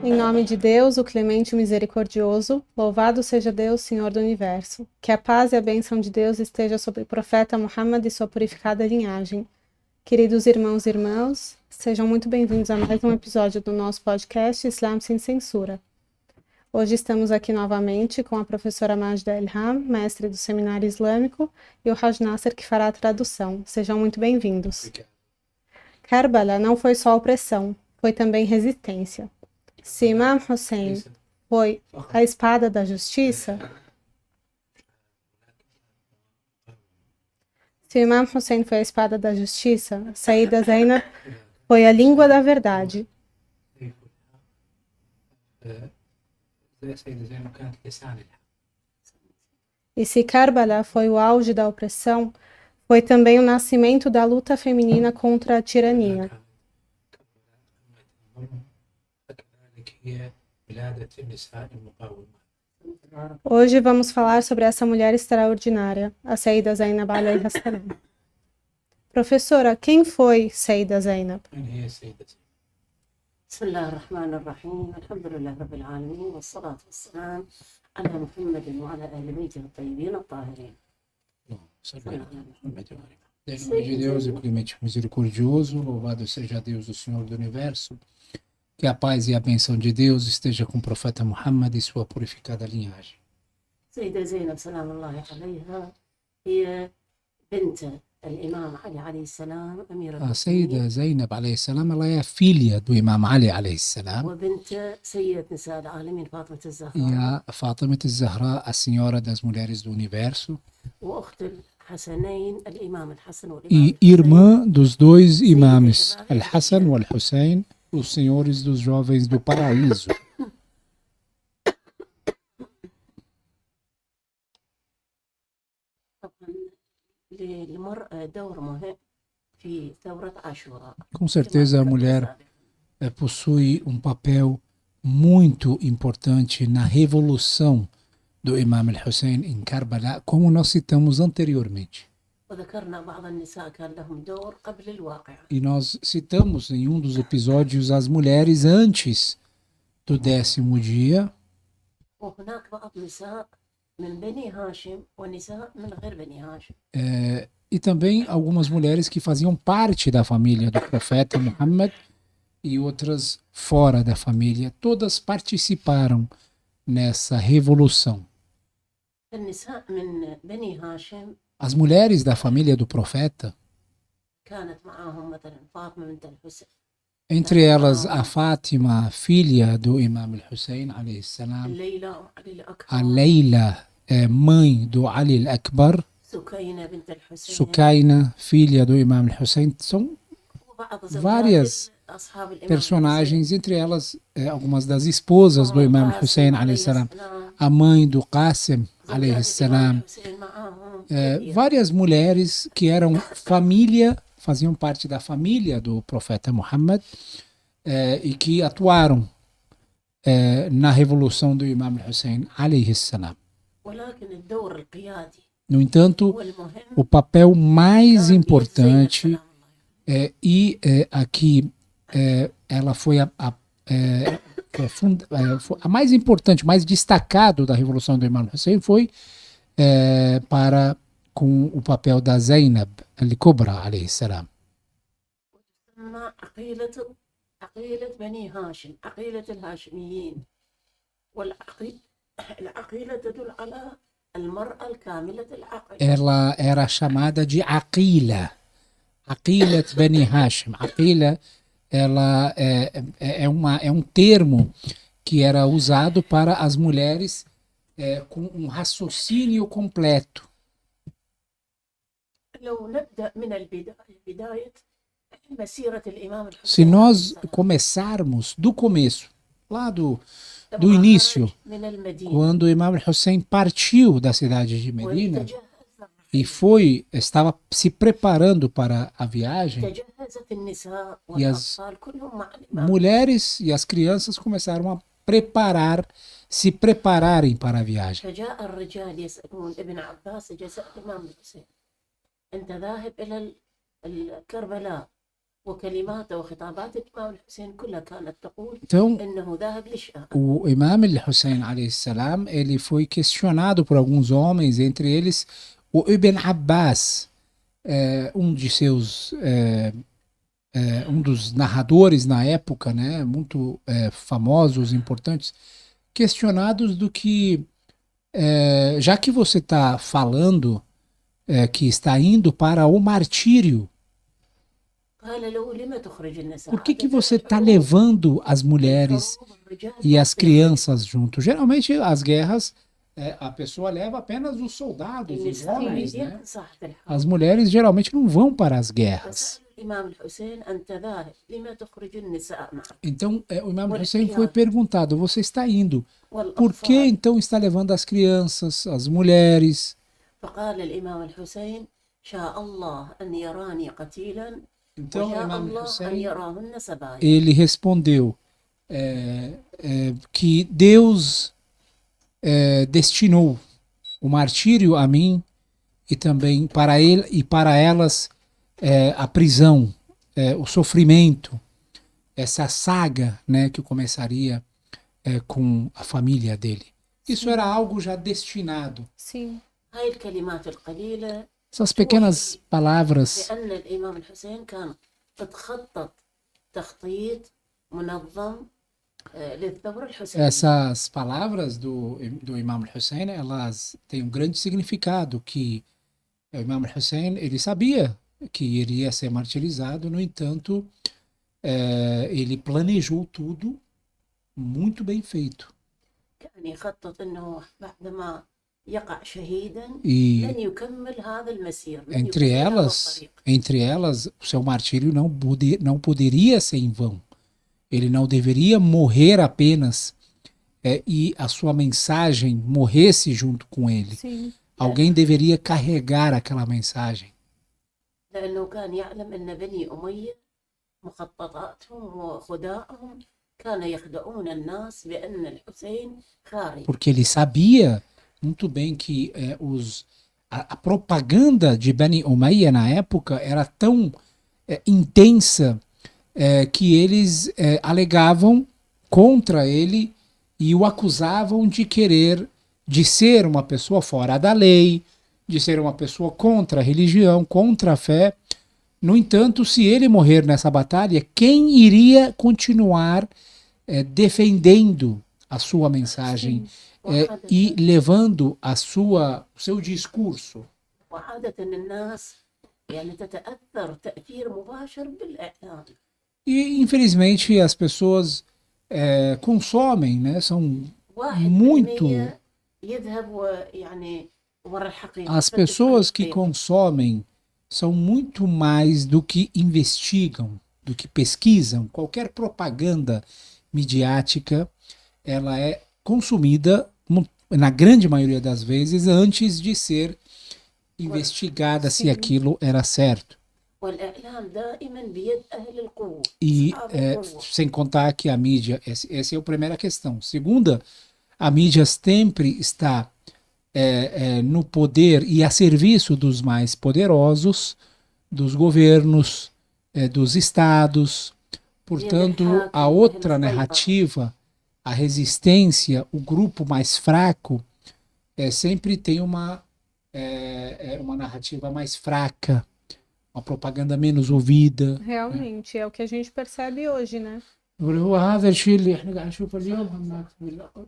Em nome de Deus, o clemente e o misericordioso, louvado seja Deus, Senhor do Universo. Que a paz e a bênção de Deus esteja sobre o profeta Muhammad e sua purificada linhagem. Queridos irmãos e irmãs, sejam muito bem-vindos a mais um episódio do nosso podcast Islam Sem Censura. Hoje estamos aqui novamente com a professora Majda Elham, mestre do Seminário Islâmico, e o Haj Nasser, que fará a tradução. Sejam muito bem-vindos. Karbala não foi só opressão, foi também resistência. Se Imam Hussein foi a espada da justiça, Sayyida Zainab foi a língua da verdade. E se Karbala foi o auge da opressão, foi também o nascimento da luta feminina contra a tirania. Hoje vamos falar sobre essa mulher extraordinária, a Sayyida Zainab alayha salam. Professora, quem foi Sayyida Zainab? Bismillah ar-Rahman ar-Rahim, alhamdulillah rabbil alamin, wassalatu wassalam ala Muhammadin wa ala ahli baytihi at-tayyibin at-tahirin. Em nome de Deus, o clemente misericordioso, louvado seja Deus, o Senhor do Universo. Que a paz e a bênção de Deus esteja com o profeta Muhammad e sua purificada linhagem. Sayyida Zainab salamullahi alayha hiya bint al-Imam Ali alayhi salam, amira A Sayyida Zainab alayhi salam, ela é a filha do Imam Ali alayhi salam wa bint Sayyid Nisa al-Alamin Fatima az-Zahra e a Fatima az-Zahra, a senhora das mulheres do universo, wa ukht al-Hasanayn al-Imam al-Hasan wal-Imam e irmã dos dois imames, Al-Hassan e Al-Hussein, os senhores dos jovens do paraíso. للمرأة دور مهم في ثورة عاشوراء. Com certeza a mulher possui um papel muito importante na revolução do Imam al-Hussein em Karbala, como nós citamos anteriormente. وذكرنا بعض النساء كان لهم دور قبل الواقعة. E nós citamos em um dos episódios as mulheres antes do 10º dia, وهناك بعض نساء من بني هاشم ونساء من غير بني هاشم. e também algumas mulheres que faziam parte da família do profeta Muhammad e outras fora da família. Todas participaram nessa revolução. النساء من بني هاشم As mulheres da família do profeta, كانت معاهم مثلا فاطمة بنت الحسين، entre elas a Fátima, filha do Imam al-Hussein alayhi salam, الليلى علي الأكبر، a Leila, mãe do Ali al-Akbar, سكينة بنت الحسين، Sukaina, filha do Imam al-Hussein. São وبعض várias أصحاب الإمام personagens, entre elas algumas das esposas do Imam al-Hussein alayhi salam, a mãe do Qasim alayhi salam, várias mulheres que eram família, faziam parte da família do profeta Muhammad e que atuaram na revolução do Imam al-Hussein alayhi salam. ولكن الدور القيادي No entanto, والمهم o papel mais كان importante لزينب سلام الله. aqui ela foi a mais importante, mais destacado da revolução do Imam Hussein foi com o papel da Zainab al-Kubra alayhi salam. ثم عقيلة بني هاشم، عقيلة الهاشميين، العقيلة تدل على المرأة الكاملة العقل. Ela era chamada de Aqila, Aqilat Bani Hashim. Aqila, ela é um termo que era usado para as mulheres com um raciocínio completo. لو نبدأ من بداية مسيرة الإمام Se الحسين nós começarmos do começo, lá do início, من المدينة quando o Imam Hussein partiu da cidade de Medina وتجهز e estava se preparando para a viagem, تجهزت النساء as والأطفال كلهم مع الإمام. mulheres e as crianças começaram a se prepararem para a viagem. فجاء الرجال يسألون ابن عباس، جاء الإمام الحسين أنت ذاهب إلى كربلاء وكلماته وخطابات الإمام الحسين كلها كانت تقول Então, إنه ذاهب للشام. o Imam al-Hussein alayhi salam, ele foi questionado por alguns homens, entre eles o Ibn Abbas, um de seus um dos narradores na época, né, muito famosos, importantes, questionados do que, já que você está falando que está indo para o martírio, قال له لما تخرج النساء؟ por que você está levando as mulheres e as crianças junto? Geralmente as guerras, a pessoa leva apenas os soldados, os homens, né? As mulheres geralmente não vão para as guerras. الإمام الحسين أنت ذاهب لما تخرج النساء معك؟ Então o Imam Hussein foi perguntado, você está indo, por que então está levando as crianças, as mulheres? فقال الإمام الحسين شاء الله أن يراني قتيلا Então o وشاء Imam الله أن Hussein, يراهن سبايا. ele respondeu que Deus destinou o martírio a mim e também para ele e para elas a prisão, o sofrimento, essa saga, né, que começaria com a família dele. Isso era algo já destinado. Sim. هاي الكلمات القليلة Essas pequenas palavras لأن الإمام الحسين كان تخطط تخطيط منظم للثورة الحسينية. Essas palavras do Imam Hussein, elas têm um grande significado, que o Imam Hussein, ele sabia que iria ser martirizado, no entanto, ele planejou tudo muito bem feito. كان يخطط أنه بعدما يقع شهيدا E لن يكمل هذا المسير. entre elas, o seu martírio não poderia ser em vão. Ele não deveria morrer apenas e a sua mensagem morresse junto com ele. Sim. Alguém deveria carregar aquela mensagem. لأنه كان يعلم أن بني أمية مخططاتهم وخداعهم كان يخدعون الناس بأن الحسين خارج. Porque ele sabia muito bem que a propaganda de Bani Umayya na época era tão intensa que eles alegavam contra ele e o acusavam de ser uma pessoa fora da lei, de ser uma pessoa contra a religião, contra a fé. No entanto, se ele morrer nessa batalha, quem iria continuar defendendo a sua mensagem e levando o seu discurso? وعادة الناس يعني تتأثر تأثير مباشر بالإعلام. E, infelizmente, as pessoas consomem, né? São muito... As pessoas que consomem são muito mais do que investigam, do que pesquisam. Qualquer propaganda midiática, ela é consumida, na grande maioria das vezes, antes de ser investigada se aquilo era certo. E sem contar que a mídia, essa é a primeira questão. Segunda, a mídia sempre está no poder e a serviço dos mais poderosos, dos governos, dos estados. Portanto, a outra narrativa, a resistência, o grupo mais fraco, sempre tem uma narrativa mais fraca, uma propaganda menos ouvida. Realmente, é o que a gente percebe hoje, né? هو هذا الشيء اللي احنا قاعد نشوفه اليوم هناك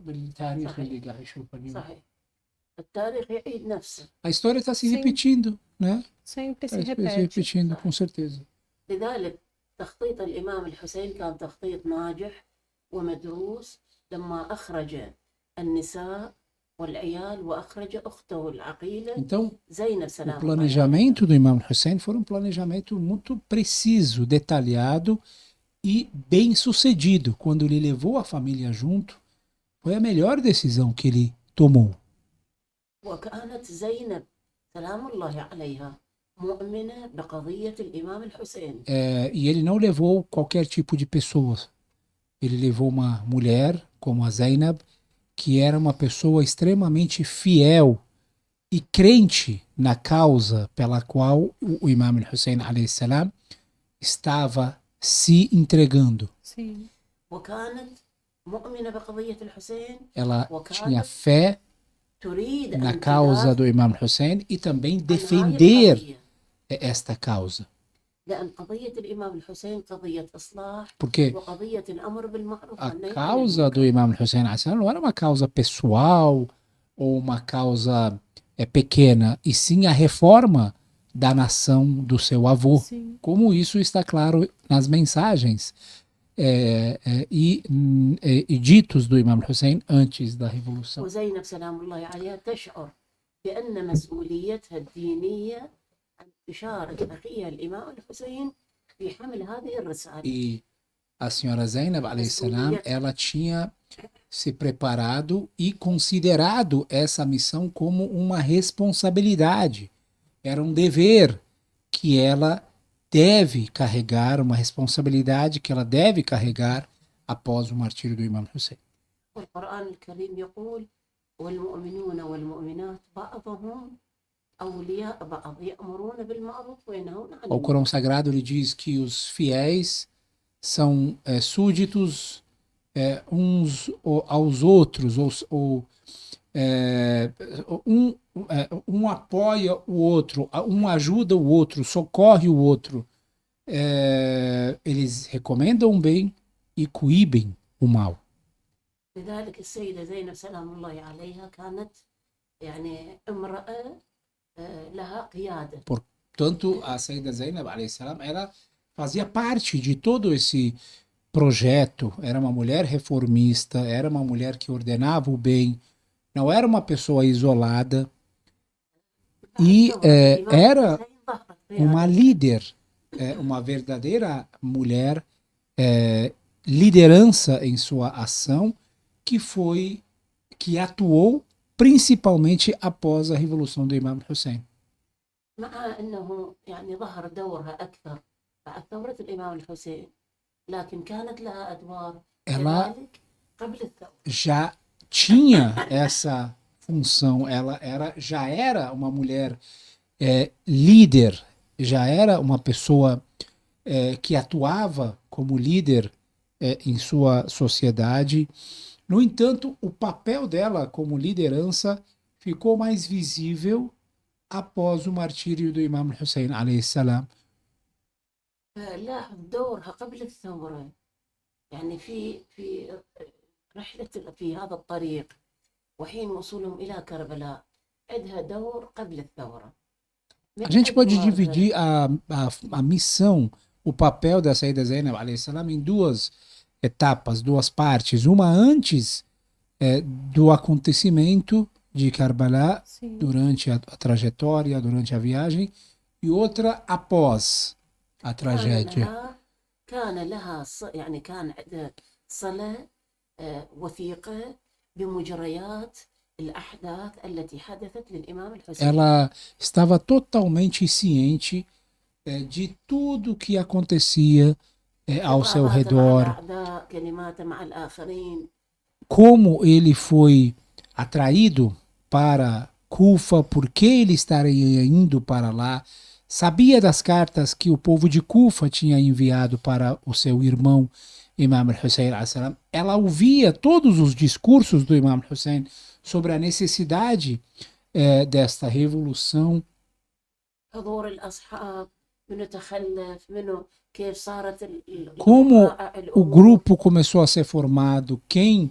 بالتاريخ اللي قاعد نشوفه اليوم. صحيح. التاريخ يعيد نفسه. A história está se repetindo, né? Sempre se Está se repete. repetindo, com certeza. لذلك تخطيط الإمام الحسين كان تخطيط ناجح ومدروس لما أخرج النساء والعيال وأخرج أخته العقيلة زينب سلام الله. O planejamento do Imam Hussein foi um planejamento muito preciso, detalhado e bem sucedido. Quando ele levou a família junto, foi a melhor decisão que ele tomou. وكانت زينب سلام الله عليها مؤمنة بقضية الإمام الحسين. E ele não levou qualquer tipo de pessoa. Ele levou uma mulher como a Zainab, que era uma pessoa extremamente fiel e crente na causa pela qual o Imam Hussein alayhi salam estava se entregando. Sim. وكانت مؤمنة بقضية الحسين Ela tinha وكانت fé تريد na أن causa تدافع do Imam Hussein e também عن هذه defender القضية esta causa. لأن قضية الإمام الحسين قضية إصلاح Porque وقضية الأمر بالمعروف a والنهي عن causa do المنكر. Imam Hussein não era uma causa pessoal ou uma causa pequena, e sim a reforma da nação do seu avô, Sim. como isso está claro nas mensagens e ditos do Imam Hussein antes da Revolução. وزينب سلام الله عليها تشعر بأن مسؤوليتها الدينية أن تشارك أخيها الإمام الحسين في حمل هذه الرسالة. E a senhora Zainab, salam, ela tinha se preparado e considerado essa missão como uma responsabilidade. Era um dever que ela deve carregar, uma responsabilidade que ela deve carregar após o martírio do Imam Hussein. والقرآن الكريم يقول والمؤمنون والمؤمنات بعضهم أولياء بعض يأمرون بالمعروف وينهون عن O المنكر. Corão Sagrado ele diz que os fiéis são súditos uns aos outros, um apoia o outro, um ajuda o outro, socorre o outro. Eles recomendam o bem e coíbem o mal. لذلك السيدة زينب سلام الله عليها كانت يعني امرأة لها قيادة. Portanto, a Sayyida Zainab, salam, ela fazia parte de todo esse projeto. Era uma mulher reformista, era uma mulher que ordenava o bem, não era uma pessoa isolada e era uma líder, uma verdadeira mulher, liderança em sua ação, que atuou principalmente após a revolução do Imam Hussein. مع أنه يعني ظهر دورها أكثر بعد ثورة الإمام الحسين لكن كانت لها أدوار كذلك قبل الثورة. Já tinha essa função, ela já era uma mulher líder, já era uma pessoa que atuava como líder em sua sociedade. No entanto, o papel dela como liderança ficou mais visível após o martírio do Imam Hussein عليه السلام. لاحظ دورها قبل الثورة يعني في رحلة في هذا الطريق وحين وصولهم إلى كربلاء عندها دور قبل الثورة. A gente pode dividir a missão, o papel da Sayyida Zainab عليه السلام em duas etapas, duas partes. Uma antes do acontecimento de Karbala, Sim. durante a trajetória, durante a viagem, e outra após a tragédia. كان لها يعني كان عندها صلة وثيقة بمجريات الأحداث التي حدثت للإمام الحسين. Ela estava totalmente ciente de tudo que acontecia ao seu redor, como ele foi atraído para Kufa, por que ele estaria indo para lá, sabia das cartas que o povo de Kufa tinha enviado para o seu irmão Imam Hussein. Ela ouvia todos os discursos do Imam Hussein sobre a necessidade desta revolução. Como o grupo começou a ser formado, quem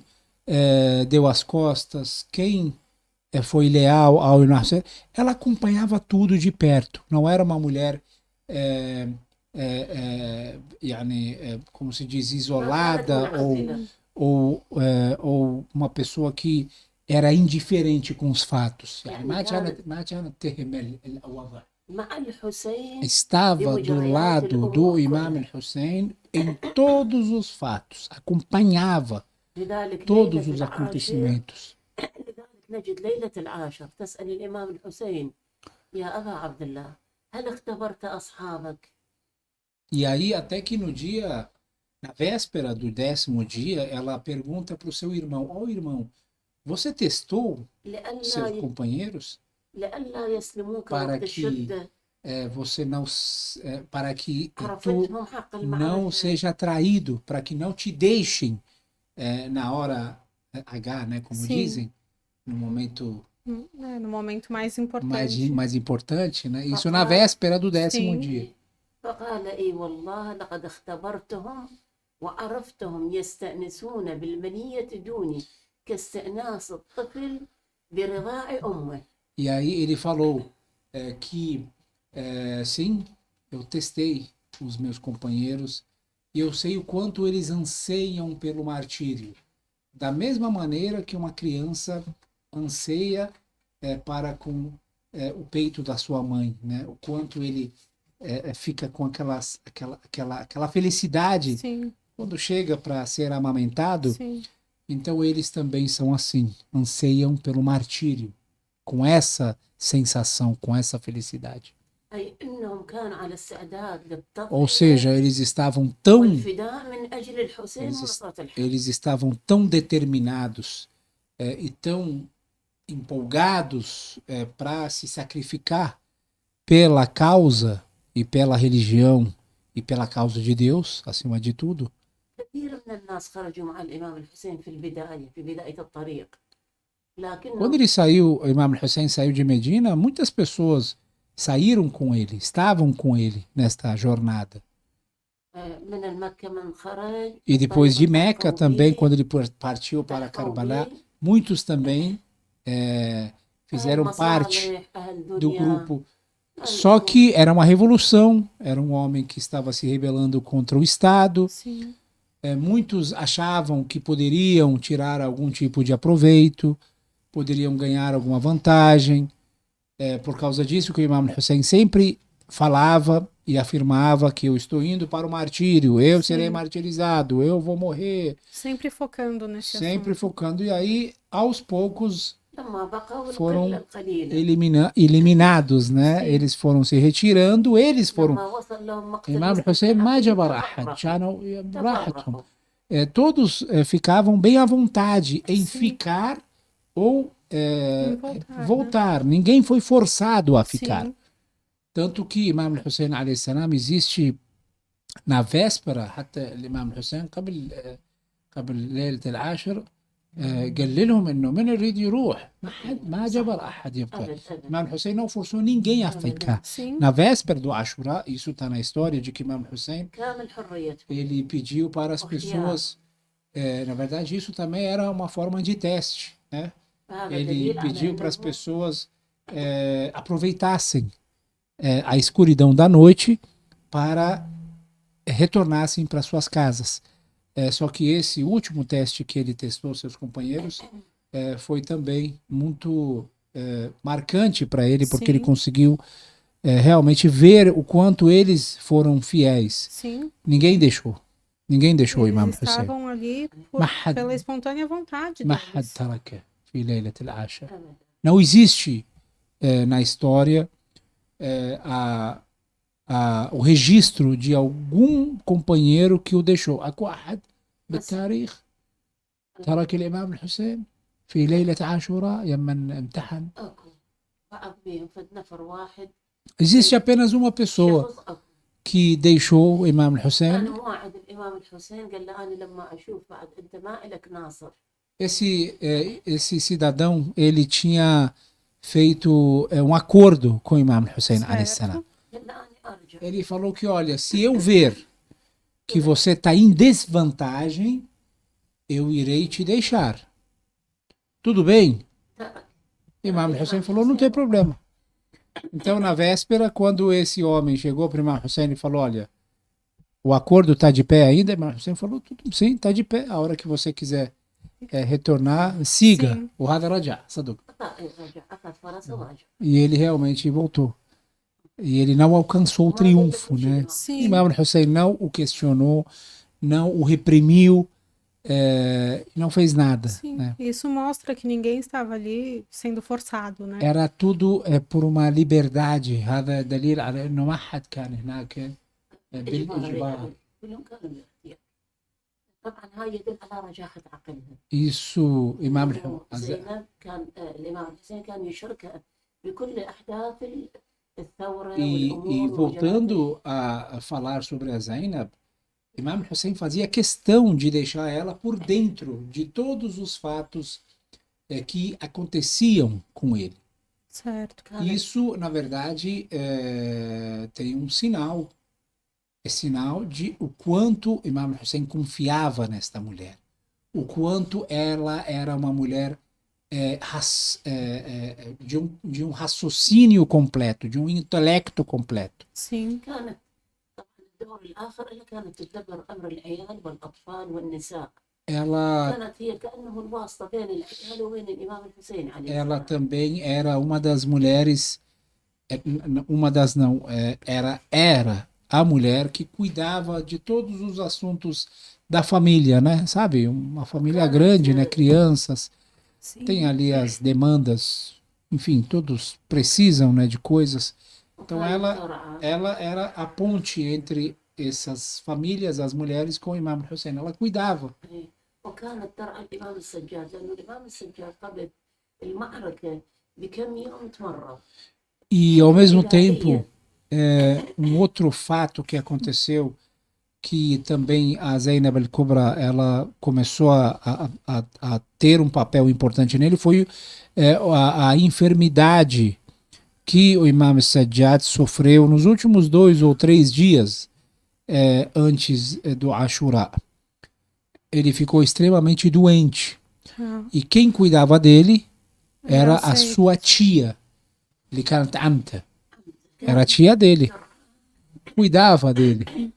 deu as costas, quem foi leal ao Imam Hussein, ela acompanhava tudo de perto. Não era uma mulher, como se diz, isolada ou uma pessoa que era indiferente com os fatos. Estava do lado do Imam Hussein em todos os fatos, acompanhava todos os acontecimentos. نجد ليلة العاشر تسأل الإمام الحسين يا أبا عبد الله هل اختبرت أصحابك؟ E aí, até que no dia, na véspera do 10º dia, ela pergunta para o seu irmão: ó irmão, você testou seus companheiros para que você não, para que tu عرفتهم حق não المعرفة. seja atraído, para que não te deixem na hora H, né, como Sim. dizem, no momento No momento mais importante. mais importante, né? Isso na véspera do 10º Sim. dia. فقال اي والله لقد اختبرتهم وعرفتهم يستأنسون بالمنية دوني كاستئناس الطفل برضاع أمه. E aí ele falou que sim, eu testei os meus companheiros e eu sei o quanto eles anseiam pelo martírio. Da mesma maneira que uma criança anseia para com o peito da sua mãe, né? O quanto ele fica com aquela felicidade Sim. quando chega para ser amamentado. Sim. Então eles também são assim, anseiam pelo martírio, com essa sensação, com essa felicidade. أي أنهم كانوا على استعداد Ou للتضحية seja, eles estavam tão والفداء من أجل الحسين ونصرة الحق. eles estavam tão determinados e tão empolgados para se sacrificar pela causa e pela religião e pela causa de Deus, acima de tudo. كثير من الناس خرجوا مع الإمام الحسين في البداية في بداية الطريق. Quando ele saiu, o Imam Hussein saiu de Medina, muitas pessoas saíram com ele, estavam com ele nesta jornada. من المكة من خرج E depois de طلبوا Meca تحقوا também, به quando ele partiu para تحقوا Karbala, به muitos também fizeram parte مصالح أهل do دنيا grupo. Só que era uma revolução, era um homem que estava se rebelando contra o Estado. Sim. Muitos achavam que poderiam tirar algum tipo de aproveito, poderiam ganhar alguma vantagem. Por causa disso que o Imam Hussein sempre falava e afirmava que eu estou indo para o martírio, eu serei martirizado, eu vou morrer. Sempre focando nesse Sempre assunto. focando. E aí, aos poucos, لما بقوا foram القليلة eliminados, né? Sim. Eles foram se retirando, eles foram. لما وصل لهم مقتل Imam Hussein ما جبر أحد، كانوا براحتهم. Todos ficavam bem à vontade em Sim. ficar ou Em voltar. Ninguém foi forçado a ficar. Sim. Tanto que Imam Hussein عليه السلام existe na véspera, حتى الإمام حسين قبل ليلة العاشر قال لهم انه من يريد يروح ما جبر احد يبقى. Imam Hussein não forçou ninguém a ficar. Sim. Na véspera do Ashura, isso está na história de que Imam Hussein كامل حريته. ele pediu para as pessoas, na verdade isso também era uma forma de teste, né? Ele pediu para as pessoas aproveitassem a escuridão da noite para retornassem para suas casas. Só que esse último teste que ele testou seus companheiros foi também muito marcante para ele, porque ele conseguiu realmente ver o quanto eles foram fiéis. Sim. Ninguém deixou o Imam Eles Hussein. estavam ali pela espontânea vontade deles. Não existe na história o registro de algum companheiro que o deixou. أكو أحد بالتاريخ ترك الإمام الحسين في ليلة عاشوراء يمن امتحن. Existe apenas uma pessoa que deixou o Imam Hussein. Esse cidadão, ele tinha feito um acordo com o Imam Hussein alayhi salam. Ele falou que, olha, se eu ver que você está em desvantagem, eu irei te deixar. Tudo bem? Imam Hussein falou, não tem problema. Então, na véspera, quando esse homem chegou para o Imam Hussein e falou, olha, o acordo está de pé ainda? Imam Hussein falou, sim, está de pé. A hora que você quiser retornar, siga. O Hada Raja, Saduk. E ele realmente voltou. E ele não alcançou o triunfo, né? Sim. Imam Hussein não o questionou, não o reprimiu, não fez nada. Sim. Né? Isso mostra que ninguém estava ali sendo forçado, né? Era tudo por uma liberdade. هذا دليل على إنه ما حد كان هناك بالإجبار. طبعا هاي يدل على رجاحة عقلها. Isso, Imam زينب كان الإمام حسين كان يشارك بكل أحداث الثورة E والأمور وجلالة. voltando a falar sobre a Zainab, Imam Hussein fazia questão de deixar ela por dentro de todos os fatos que aconteciam com ele. Certo. Isso, na verdade, tem um sinal. É sinal de o quanto Imam Hussein confiava nesta mulher. O quanto ela era uma mulher de um raciocínio completo, de um intelecto completo. Sim. كانت طبعا الدور الآخر اللي كانت تدبر أمر العيال والأطفال والنساء. Ela, كانت هي كأنه الواسطة بين العيال وبين الإمام الحسين عليه ela السلام. também era uma das mulheres, uma das não, era a mulher que cuidava de todos os assuntos da família, né? Sabe? Uma família grande, né? Crianças, Sim. tem ali as demandas, enfim, todos precisam, né, de coisas. Então ela era a ponte entre essas famílias, as mulheres, com o Imam Hussein. Ela cuidava. وكانت ترعى الإمام السجاد لأنه الإمام السجاد قبل المعركة بكم يوم تمرض. E ao mesmo tempo, um outro fato que aconteceu, que também a Zainab al-Kubra ela começou a ter um papel importante nele, foi a enfermidade que o Imam Sajjad sofreu nos últimos 2 ou 3 dias antes do Ashura. Ele ficou extremamente doente. E quem cuidava dele era a sua tia. Era a tia dele. Cuidava dele.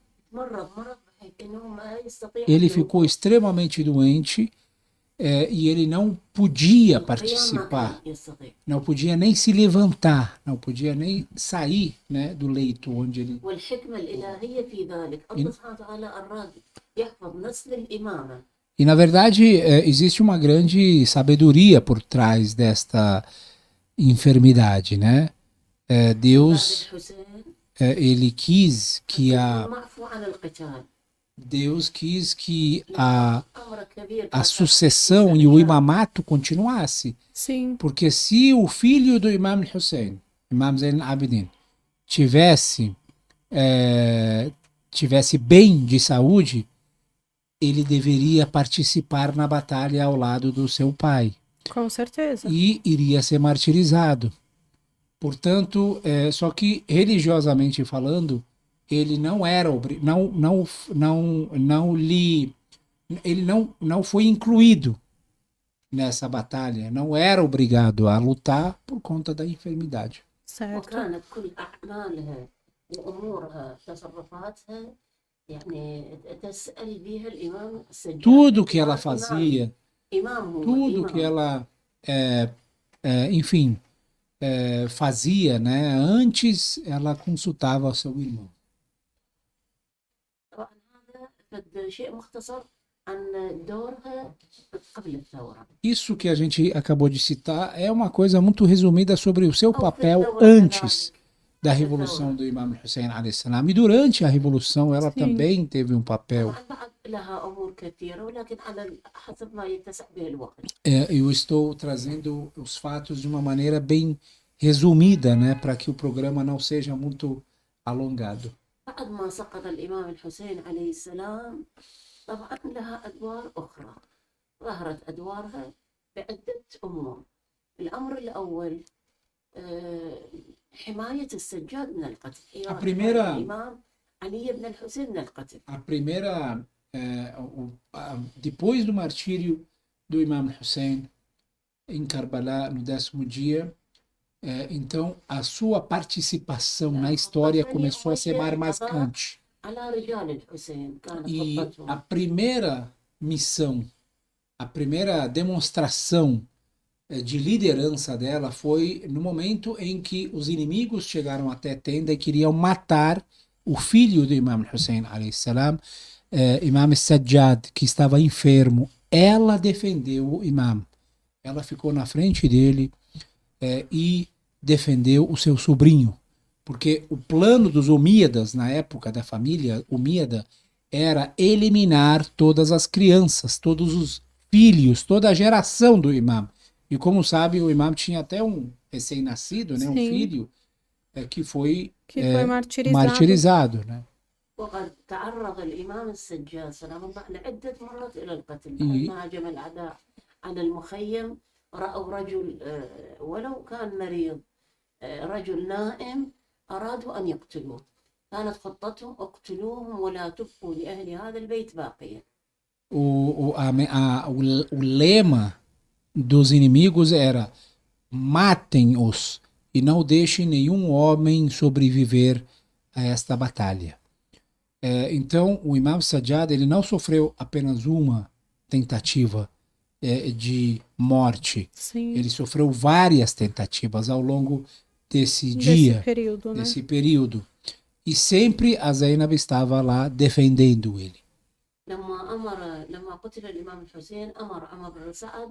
Ele ficou extremamente doente e ele não podia participar. Não podia nem se levantar. Não podia nem sair, né, do leito onde ele... E na verdade existe uma grande sabedoria por trás desta enfermidade, né? Deus ele quis que a sucessão e o imamato continuasse. Sim. Porque se o filho do Imam Hussein, Imam Zain al-Abidin, tivesse bem de saúde, ele deveria participar na batalha ao lado do seu pai. Com certeza. E iria ser martirizado. Portanto, só que religiosamente falando, ele não era ele não foi incluído nessa batalha, não era obrigado a lutar por conta da enfermidade. Certo. Tudo que ela fazia, tudo que ela, enfim, fazia, né? Antes ela consultava seu irmão. Isso que a gente acabou de citar é uma coisa muito resumida sobre o seu papel antes da revolução do Imam Hussein alayhi salam. E durante a revolução ela também teve um papel. Eu estou trazendo os fatos de uma maneira bem resumida, né, para que o programa não seja muito alongado. بعد ما سقط الإمام الحسين عليه السلام طبعا لها أدوار أخرى ظهرت أدوارها بعدة أمور. الأمر الأول حماية السجاد من القتل. الإمام علي بن الحسين من القتل. A primeira, depois do martírio do Imam Hussein em Karbala no 10º dia, então a sua participação na história começou a ser mais marcante. E a primeira missão, a primeira demonstração de liderança dela foi no momento em que os inimigos chegaram até a tenda e queriam matar o filho do Imam Hussein alayhi salam, Imam Sajjad, que estava enfermo. Ela defendeu o Imam. Ela ficou na frente dele e defendeu o seu sobrinho, porque o plano dos Omíadas na época da família Omíada era eliminar todas as crianças, todos os filhos, toda a geração do Imam. E como sabe, o Imam tinha até um recém-nascido, né, um filho, que foi Que foi martirizado. martirizado, né? وقد تعرض الإمام السجاد سلام الله لعدة مرات إلى القتل E لما هجم الأعداء على المخيم رأوا رجل ولو كان مريض رجل نائم أرادوا أن يقتلوه كانت خطتهم اقتلوهم ولا تبقوا لأهل هذا البيت باقيا. o lema dos inimigos era: matem-os e não deixem nenhum homem sobreviver a esta batalha. Então, o Imam Sajjad, ele não sofreu apenas uma tentativa de morte. Sim. Ele sofreu várias tentativas ao longo desse período, né? desse período. E sempre a Zainab estava lá defendendo ele. لما قتل الإمام الحسين أمر عمر بن سعد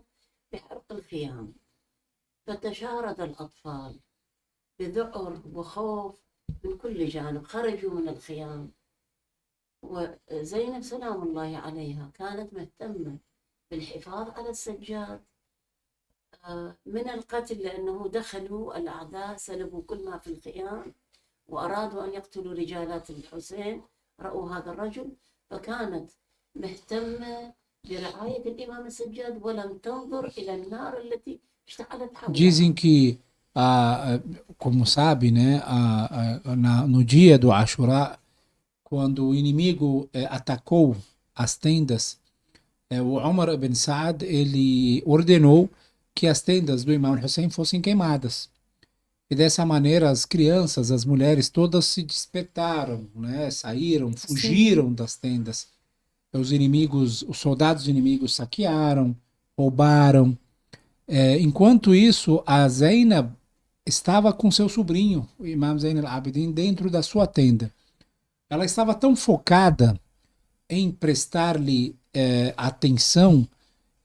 بحرق الخيام فتشارد الأطفال بذعر وخوف من كل جانب خرجوا من الخيام وزينب سلام الله عليها كانت مهتمة بالحفاظ على السجاد من القتل لأنه دخلوا الأعداء سلبوا كل ما في الخيام وأرادوا أن يقتلوا رجالات الحسين رأوا هذا الرجل فكانت مهتمة برعاية الإمام السجاد ولم تنظر إلى النار التي اشتعلت حولها. Dizem que, como sabe, né, no dia do Ashura, quando o inimigo atacou as tendas, o Umar ibn Saad, ele ordenou que as tendas do Imam Hussein fossem queimadas. E dessa maneira as crianças, as mulheres todas se despertaram, né, saíram, fugiram das tendas. Os soldados inimigos saquearam, roubaram. Enquanto isso, a Zainab estava com seu sobrinho, o Imam Zain al-Abidin, dentro da sua tenda. Ela estava tão focada em prestar-lhe atenção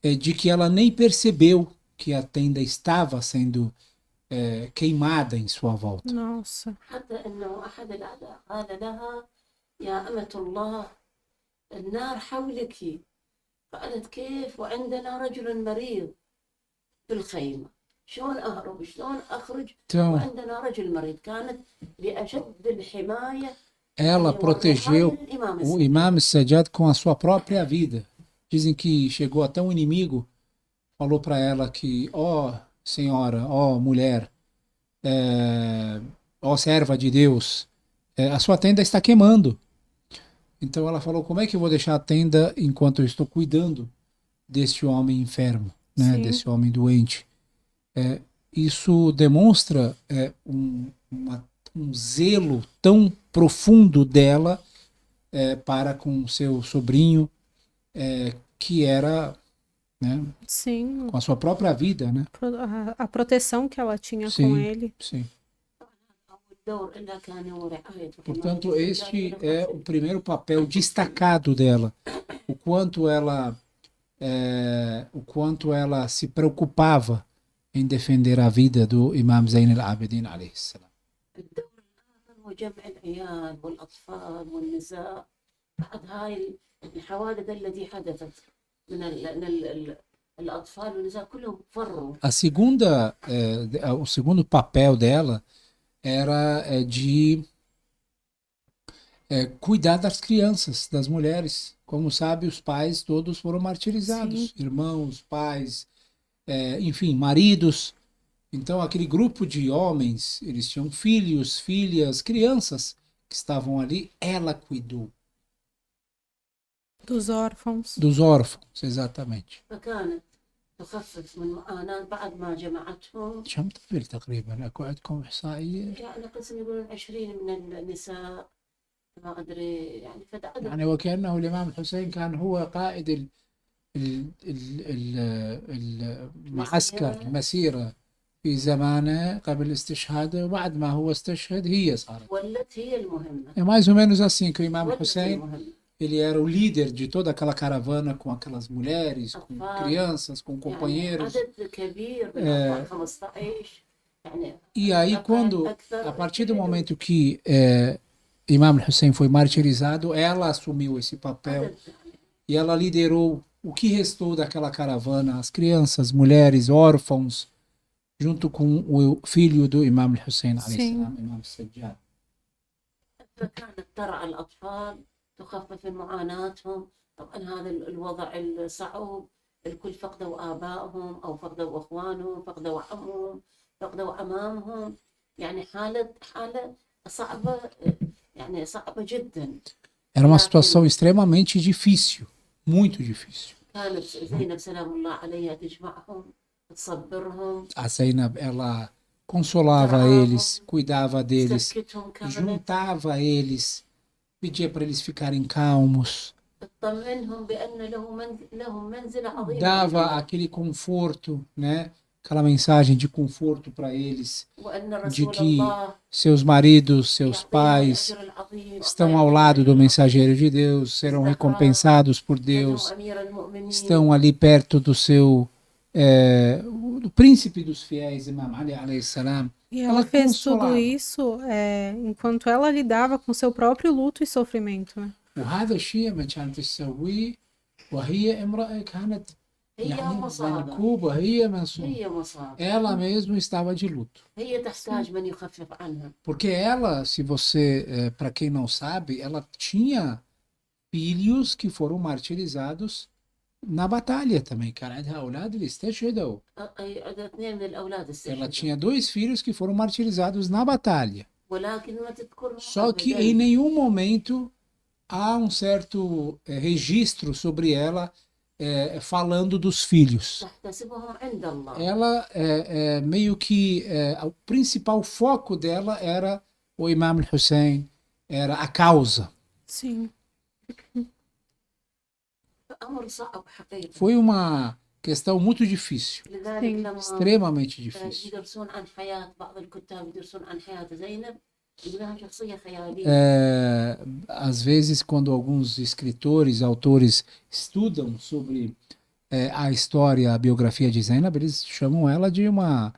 de que ela nem percebeu que a tenda estava sendo queimada em sua volta. Nossa. النار حولك قالت كيف وعندنا رجل مريض في الخيمة شلون أهرب شلون أخرج وعندنا رجل مريض كانت بأشد الحماية. Ela protegeu o Imam Sajjad com a sua própria vida. Dizem que chegou até um inimigo, falou para ela que, senhora, mulher, serva de Deus, a sua tenda está queimando. Então ela falou, como é que eu vou deixar a tenda enquanto eu estou cuidando deste homem enfermo, né, desse homem doente? Isso demonstra um zelo tão profundo dela para com seu sobrinho, que era, né, sim, com a sua própria vida, né? A proteção que ela tinha com ele. Sim. Portanto, este é o primeiro papel destacado dela, o quanto ela se preocupava em defender a vida do Imam Zain al-Abidin alayhi salam. وجمع العيال والأطفال والنساء بعد هاي الحوادث التي حدثت من الأطفال والنساء كلهم فروا. O segundo papel dela era de cuidar das crianças, das mulheres. Como sabe, os pais todos foram martirizados. Sim. Irmãos, pais, enfim, maridos. Então, aquele grupo de homens, eles tinham filhos, filhas, crianças que estavam ali. Ela cuidou. Dos órfãos. Dos órfãos, exatamente. تخفف من معاناة بعد ما جمعتهم. كم طفل تقريبا؟ أكو عندكم إحصائية؟ يعني قسم يقولون 20 من النساء ما أدري يعني فتعدد. يعني وكأنه الإمام الحسين كان هو قائد المعسكر المسيرة في زمانه قبل استشهاده وبعد ما هو استشهد هي صارت. ولت هي المهمة. Mais ou menos assim que o Imam Hussein ele era o líder de toda aquela caravana com aquelas mulheres, com crianças, com companheiros. E aí a partir do momento que Imam Hussein foi martirizado, ela assumiu esse papel e ela liderou o que restou daquela caravana, as crianças, mulheres, órfãos, junto com o filho do Imam Hussein Sim. Imam Sajjad. فكانت ترعى الأطفال تخفف من معاناتهم. طبعا هذا الوضع الصعب، الكل فقدوا آبائهم أو فقدوا أخوانهم، فقدوا عمهم، فقدوا عمامهم، يعني حالة صعبة، يعني صعبة جدا. Era uma situação extremamente difícil, muito difícil. كانت زينب سلام الله عليها تجمعهم، تصبرهم، A Zainab, ela consolava eles, cuidava deles, تسكتهم، كانت juntava eles, pedia para eles ficarem calmos, تطمئنهم بأن لهم منزلة عظيمة dava عند الله. aquele conforto, né? Aquela mensagem de conforto para eles, وأن de رسول que الله seus maridos, seus يعطيها pais الأجر العظيم، estão ao lado do mensageiro de Deus, serão recompensados por لأنه Deus, أمير المؤمنين. estão ali perto do seu do príncipe dos fiéis, Imam Ali alayhi salam. E ela fez tudo isso enquanto ela lidava com seu próprio luto e sofrimento, né? وهذا الشيء ما كانت تسويه وهي امرأة كانت هي مصابة، منكوبة، هي منصوبة. هي مصابة، Ela mesmo estava de luto. هي تحتاج من يخفف عنها. Porque ela, se você, para quem não sabe, ela tinha filhos que foram martirizados na batalha também. كان عندها أولاد اللي استشهدوا. اثنين من الأولاد Ela استشهدوا. tinha 2 filhos que foram martirizados na batalha. ولكن ما تذكرهم Só que أبداً. em nenhum momento há um certo registro sobre ela falando dos filhos. تحتسبهم عند الله. Ela meio que o principal foco dela era o Imam Hussein, era a causa. Sim. أمر صعب حقيقة. Foi uma questão muito difícil, لذلك لما extremamente difícil. يدرسون عن حياة بعض الكتاب، يدرسون عن حياة زينب، يقولونها شخصية خيالية. Às vezes, quando alguns escritores, autores estudam sobre a história, a biografia de Zainab, eles chamam ela de uma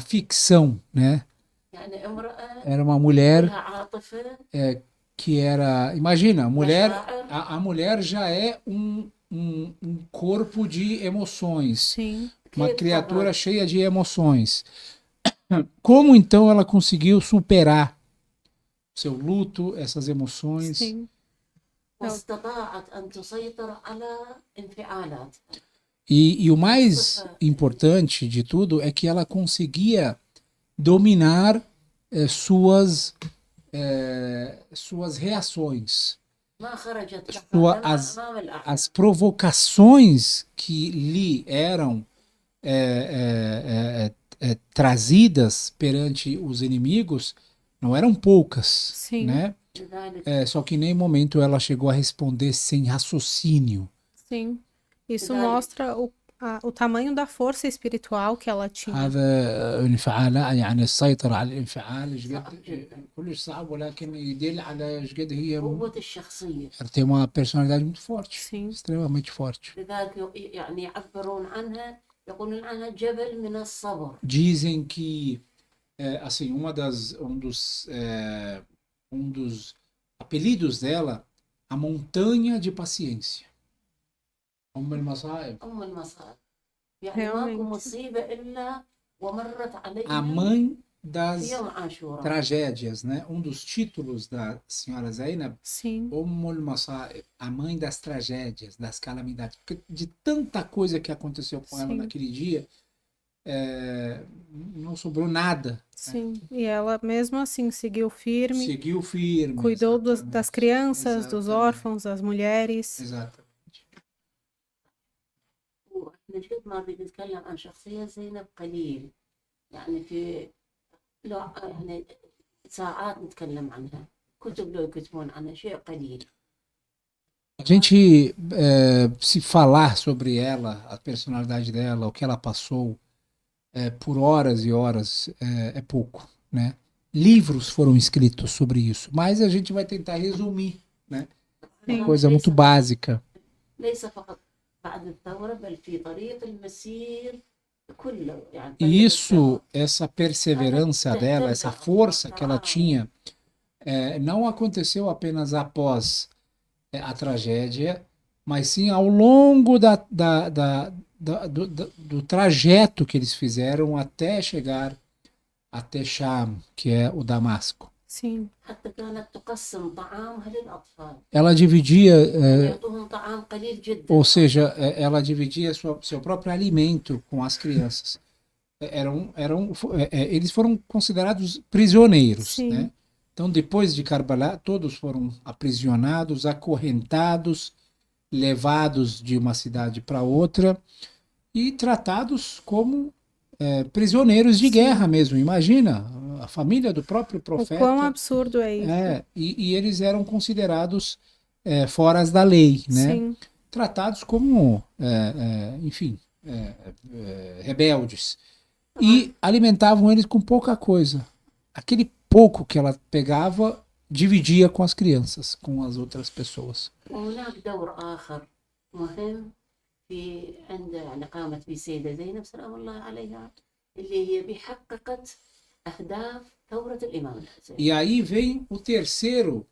ficção, né? يعني امرأة Era uma mulher لها عاطفة، que era, imagina, مشاعر. a mulher já é um corpo de emoções, Sim. uma كيف criatura صبرت؟ cheia de emoções. Como então ela conseguiu superar seu luto, essas emoções? Sim. واستطاعت أن تسيطر على انفعالاتها. E o mais importante de tudo é que ela conseguia dominar suas reações, ما خرجت لحظة أمام الأعداء. as provocações que lhe eram trazidas perante os inimigos não eram poucas, Sim. né? لذلك Só que em nenhum momento ela chegou a responder sem raciocínio. Sim. Isso mostra o tamanho da força espiritual que ela tinha. هذا انفعال يعني السيطرة على الانفعال ايش قد كلش صعب ولكن يدل على ايش قد هي قوة الشخصية. tem uma personalidade muito forte, Sim. extremamente forte. لذلك يعني يعبرون عنها، يقولون عنها جبل من الصبر. Dizem que assim, um dos apelidos dela, a montanha de paciência. أم المصائب. أم المصائب. يعني ماكو مصيبة إلا ومرت عليها A mãe في das يوم عاشوراء. tragédias, né? Um dos títulos da senhora Zainab, Sim. Ummul Masa'ib, a mãe das tragédias, das calamidades. Porque de tanta coisa que aconteceu com ela naquele dia, não sobrou nada. Sim. Né? E ela mesmo assim seguiu firme. Seguiu firme. Cuidou das crianças, dos órfãos, das mulheres. Exatamente. واحنا قد ما بنتكلم عن شخصية زينب قليل، يعني في لو يعني ساعات نتكلم عنها، كتب لو يكتبون عنها شيء قليل. A gente, se falar sobre ela, a personalidade dela, o que ela passou, por horas e horas, é pouco, né? Livros foram escritos sobre isso, mas a gente vai tentar resumir, né? Uma coisa muito básica. ليس فقط بعد الثورة بل في طريق المسير كله، يعني E isso, essa perseverança dela, essa força que ela tinha, não aconteceu apenas após a tragédia, mas sim ao longo do trajeto que eles fizeram até chegar até Sham, que é o Damasco. Sim. حتى كانت تقسم طعامها للأطفال Ela dividia, يعطوهم طعام قليل جدا ou seja, ela dividia seu próprio alimento com as crianças. Eles foram considerados prisioneiros, Sim. né? Então, depois de Karbala, todos foram aprisionados, acorrentados, levados de uma cidade para outra e tratados como prisioneiros de guerra mesmo. Imagina, a família do próprio O profeta. quão absurdo é isso. E eles eram considerados fora da lei, né? Sim. Tratados como, enfim, rebeldes. E alimentavam eles com pouca coisa. Aquele pouco que ela pegava, dividia com as crianças, com as outras pessoas. وهناك دور آخر مهم يعني قامت به السيدة زينب سلام الله عليها اللي هي بحققت أهداف ثورة الإمام الحسين. E aí vem o terceiro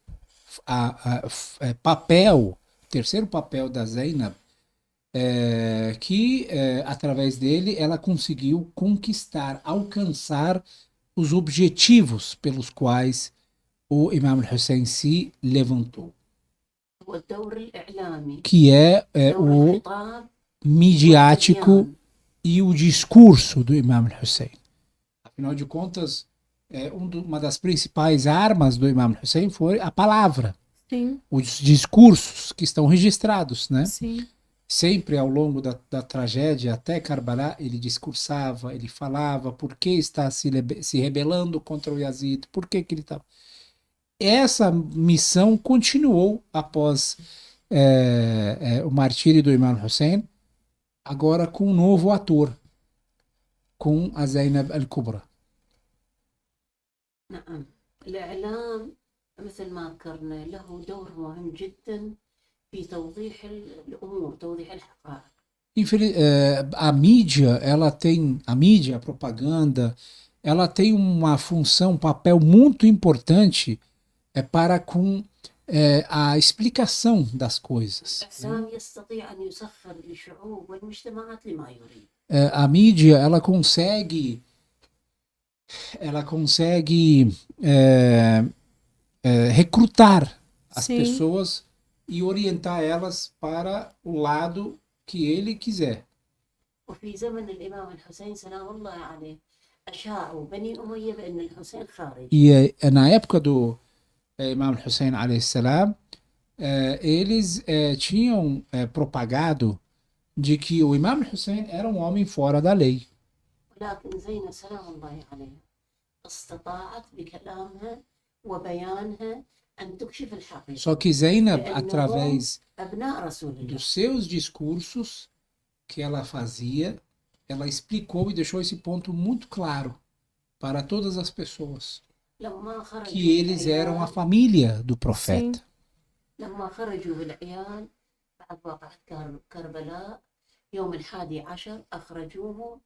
papel da Zainab, que através dele ela conseguiu alcançar os objetivos pelos quais o Imam Hussein se levantou, هو الدور الإعلامي que é دور o الخطاب midiático والتبيان. e o discurso do Imam Hussein. Afinal de contas, uma das principais armas do Imam Hussein foi a palavra, Sim. os discursos que estão registrados, né? Sim. Sempre ao longo da tragédia até Karbala, ele discursava, ele falava por que está se rebelando contra o Yazid, por que ele estava. Essa missão continuou após o martírio do Imam Hussein, agora com um novo ator, com a Zainab al-Kubra. نعم الإعلام مثل ما ذكرنا له دور مهم جدا في توضيح الأمور توضيح الحقائق. A mídia, a propaganda, ela tem uma função, um papel muito importante para com a explicação das coisas. الإعلام يستطيع أن يسخر للشعوب والمجتمعات لما يريد. A mídia, ela consegue recrutar as Sim. pessoas e orientar elas para o lado que ele quiser. وفي زمن الإمام الحسين سلام الله عليه أشاعوا بني أمية بأن الحسين خارج. E na época do Imam Hussein alayhi salam, eles tinham propagado de que o Imam Hussein era um homem fora da lei. ولكن زينب سلام الله عليها استطاعت بكلامها وبيانها أن تكشف الحقيقة. Só que Zainab, através أبناء رسول الله dos seus discursos que ela fazia, ela explicou e deixou esse ponto muito claro para todas as pessoas, لما خرجوا que eles eram a família do profeta. لما خرجوا بالعيال بعد واقعة كربلاء يوم 11 أخرجوهم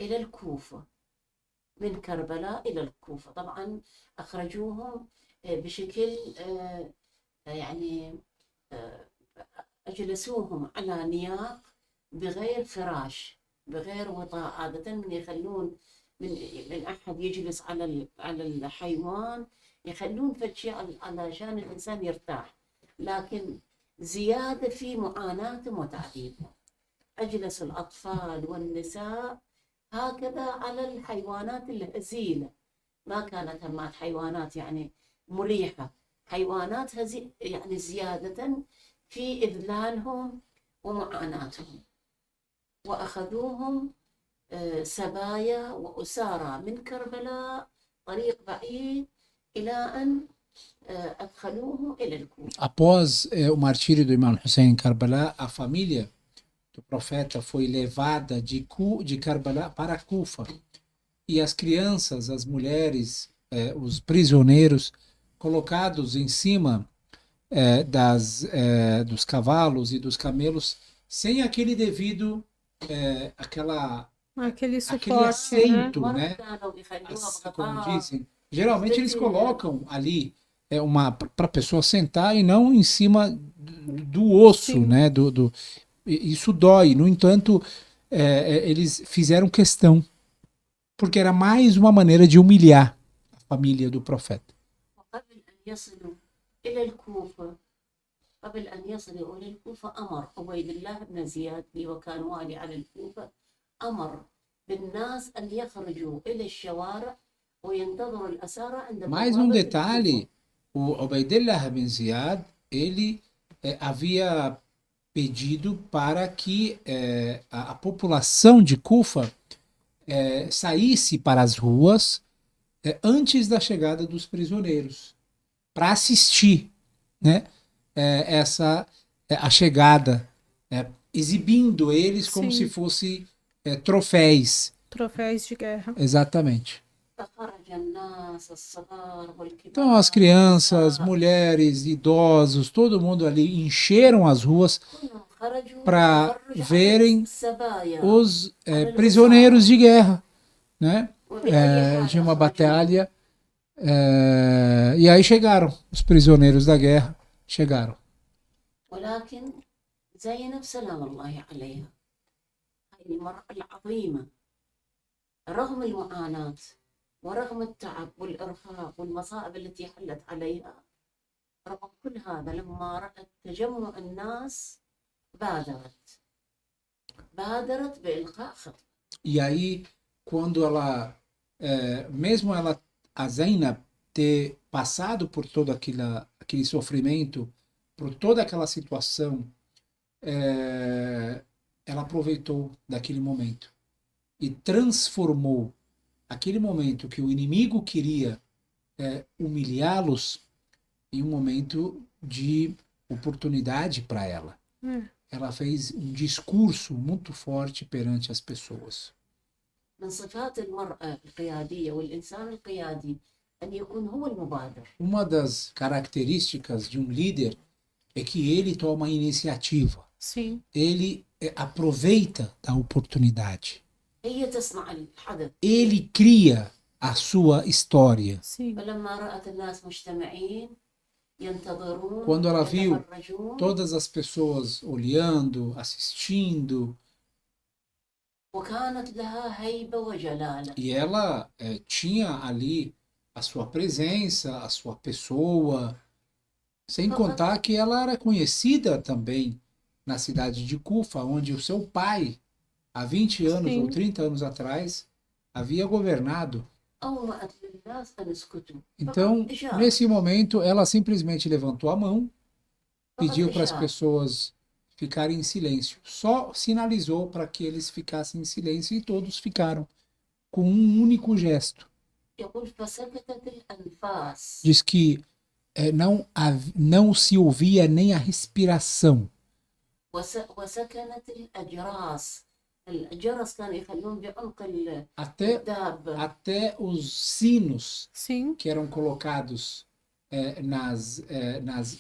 إلى الكوفة من كربلاء إلى الكوفة. طبعا أخرجوهم بشكل يعني أجلسوهم على نياق بغير فراش بغير وطاء. عادة من يخلون من أحد يجلس على الحيوان يخلون فشي علشان الإنسان يرتاح، لكن زيادة في معاناتهم وتعذيبهم. أجلس الأطفال والنساء هكذا على الحيوانات الهزيلة، ما كانت همات حيوانات يعني مريحة، حيوانات يعني زيادة في إذلالهم ومعاناتهم. وأخذوهم سبايا وأسارى من كربلاء طريق بعيد إلى أن أدخلوهم إلى الكوفة. Após o martírio do Imam Hussein em Karbala, a família do profeta foi levada de Karbala para Kufa. E as crianças, as mulheres, os prisioneiros, colocados em cima dos cavalos e dos camelos, sem aquele devido, aquele aquele suporte, assento, né? Assim, como dizem. Geralmente eles colocam ali para a pessoa sentar e não em cima do osso, Sim. né? Isso dói. No entanto, eles fizeram questão, porque era mais uma maneira de humilhar a família do profeta. وقبل أن يصلوا إلى الكوفة قبل أن يصلوا إلى الكوفة أمر عبيد الله بن زياد وكان والي على الكوفة أمر بالناس أن يخرجوا إلى الشوارع وينتظروا الأسارى عند Mais um detalhe, o Ubaydillah bin Ziyad, ele havia pedido para que a população de Kufa saísse para as ruas antes da chegada dos prisioneiros, para assistir, né, a chegada, exibindo eles como Sim. se fossem troféus. Troféus de guerra. Exatamente. فخرج الناس الصغار والكبار Então as crianças, والنساء mulheres, idosos, todo mundo ali encheram as ruas كلهم خرجوا para للتفرج على verem السبايا os prisioneiros de guerra, né? وبأي De حال uma أخرجوا batalha. E aí chegaram, os prisioneiros da guerra chegaram. ولكن زينب سلام الله عليها هاي المرأة العظيمة رغم المعاناة ورغم التعب والإرهاق والمصائب التي حلت عليها رغم كل هذا لما رأت تجمع الناس بادرت بإلقاء خطبة. E aí, quando ela, mesmo a Zainab ter passado por todo aquele sofrimento, por toda aquela situação, ela aproveitou daquele momento e transformou aquele momento que o inimigo queria humilhá-los em um momento de oportunidade para ela. Ela fez um discurso muito forte perante as pessoas. من صفات المرأة القيادية والإنسان القيادي أن يكون هو المبادر. Uma das características de um líder é que ele toma a iniciativa. Sim. Ele aproveita da oportunidade. هي تصنع الحدث. Ele cria a sua história. Sim. فلما رأت الناس مجتمعين ينتظرون Quando ela viu يتفرجون todas as pessoas olhando, assistindo, وكانت لها هيبة وجلالة. e ela tinha ali a sua presença, a sua pessoa, sem contar que ela era conhecida também na cidade de Kufa, onde o seu pai, há 20 anos Sim. ou 30 anos atrás, havia governado. أومأت للناس أن يسكتوا. Então, فقط إشارة. nesse momento, ela simplesmente levantou a mão, pediu para as إشارة. pessoas ficarem em silêncio. Só sinalizou para que eles ficassem em silêncio e todos ficaram com um único gesto. يقول فسكتت الأنفاس. Diz que não se ouvia nem a respiração. وسكنت الأجراس. الجرس كانوا يخلون بعمق الدابة. Até os sinos Sim. que eram colocados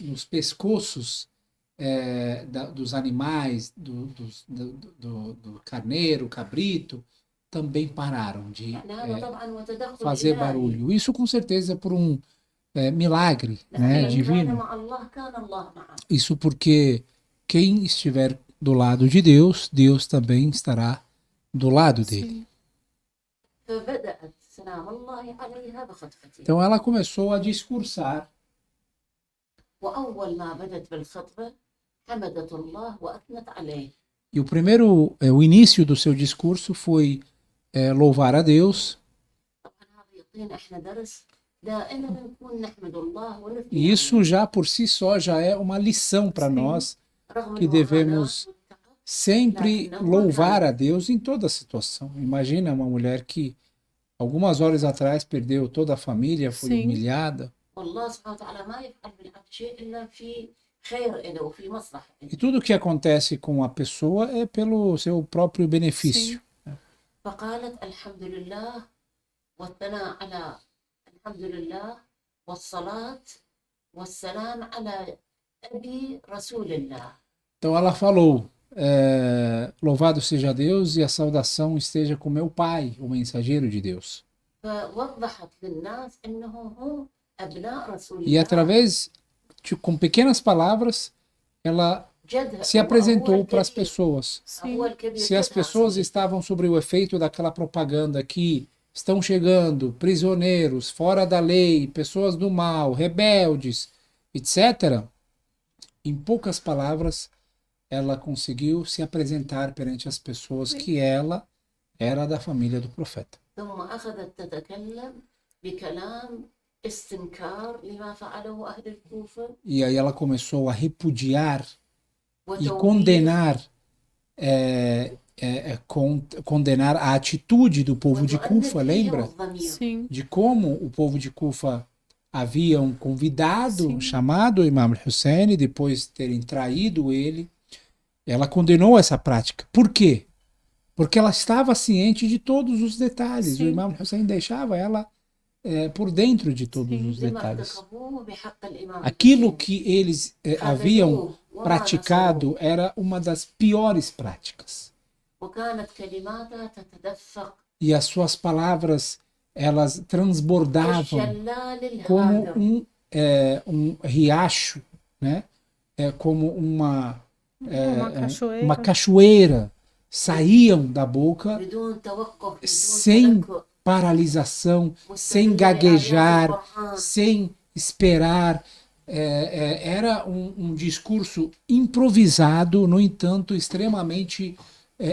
nos pescoços dos animais, do carneiro, cabrito, também pararam de fazer barulho. Isso com certeza por um milagre, né, divino. Isso porque quem estiver do lado de Deus, Deus também estará do lado dele. Então ela começou a discursar. E o início do seu discurso foi louvar a Deus. E isso já por si só já é uma lição para nós, que devemos sempre louvar a Deus em toda situação. Imagina uma mulher que algumas horas atrás perdeu toda a família, foi humilhada. E tudo que acontece com a pessoa é pelo seu próprio benefício. Então ela falou, louvado seja Deus e a saudação esteja com meu pai, o mensageiro de Deus. E através, com pequenas palavras, ela se apresentou para as pessoas. Sim. Se as pessoas estavam sobre o efeito daquela propaganda que estão chegando prisioneiros, fora da lei, pessoas do mal, rebeldes, etc., em poucas palavras, ela conseguiu se apresentar perante as pessoas que ela era da família do profeta. ثم أخذت تتكلم بكلام استنكار لما فعله أهل الكوفة E aí ela começou a repudiar e وتوبيخ condenar a atitude do povo de وتؤنب Kufa, فيهم lembra? الضمير. Sim. De como o povo de Kufa havia um convidado Sim. chamado Imam Hussein, depois de terem traído ele. Ela condenou essa prática. Por quê? Porque ela estava ciente de todos os detalhes. Sim. O Imam Hussein deixava ela por dentro de todos Sim. os لما detalhes. ارتكبوه بحق الإمام Aquilo الحسين. que eles haviam خذلوه praticado ونصروه. era uma das piores práticas. وكانت كلماته تتدفق E as suas palavras, elas transbordavam كالشلال como الهادر. um riacho, né? Como uma Cachoeira. uma cachoeira, saíam da boca بدون توقف بدون sem تلكؤ. paralisação, sem مستمرة gaguejar, بآيات القرآن. sem esperar. Era um discurso improvisado, no entanto, extremamente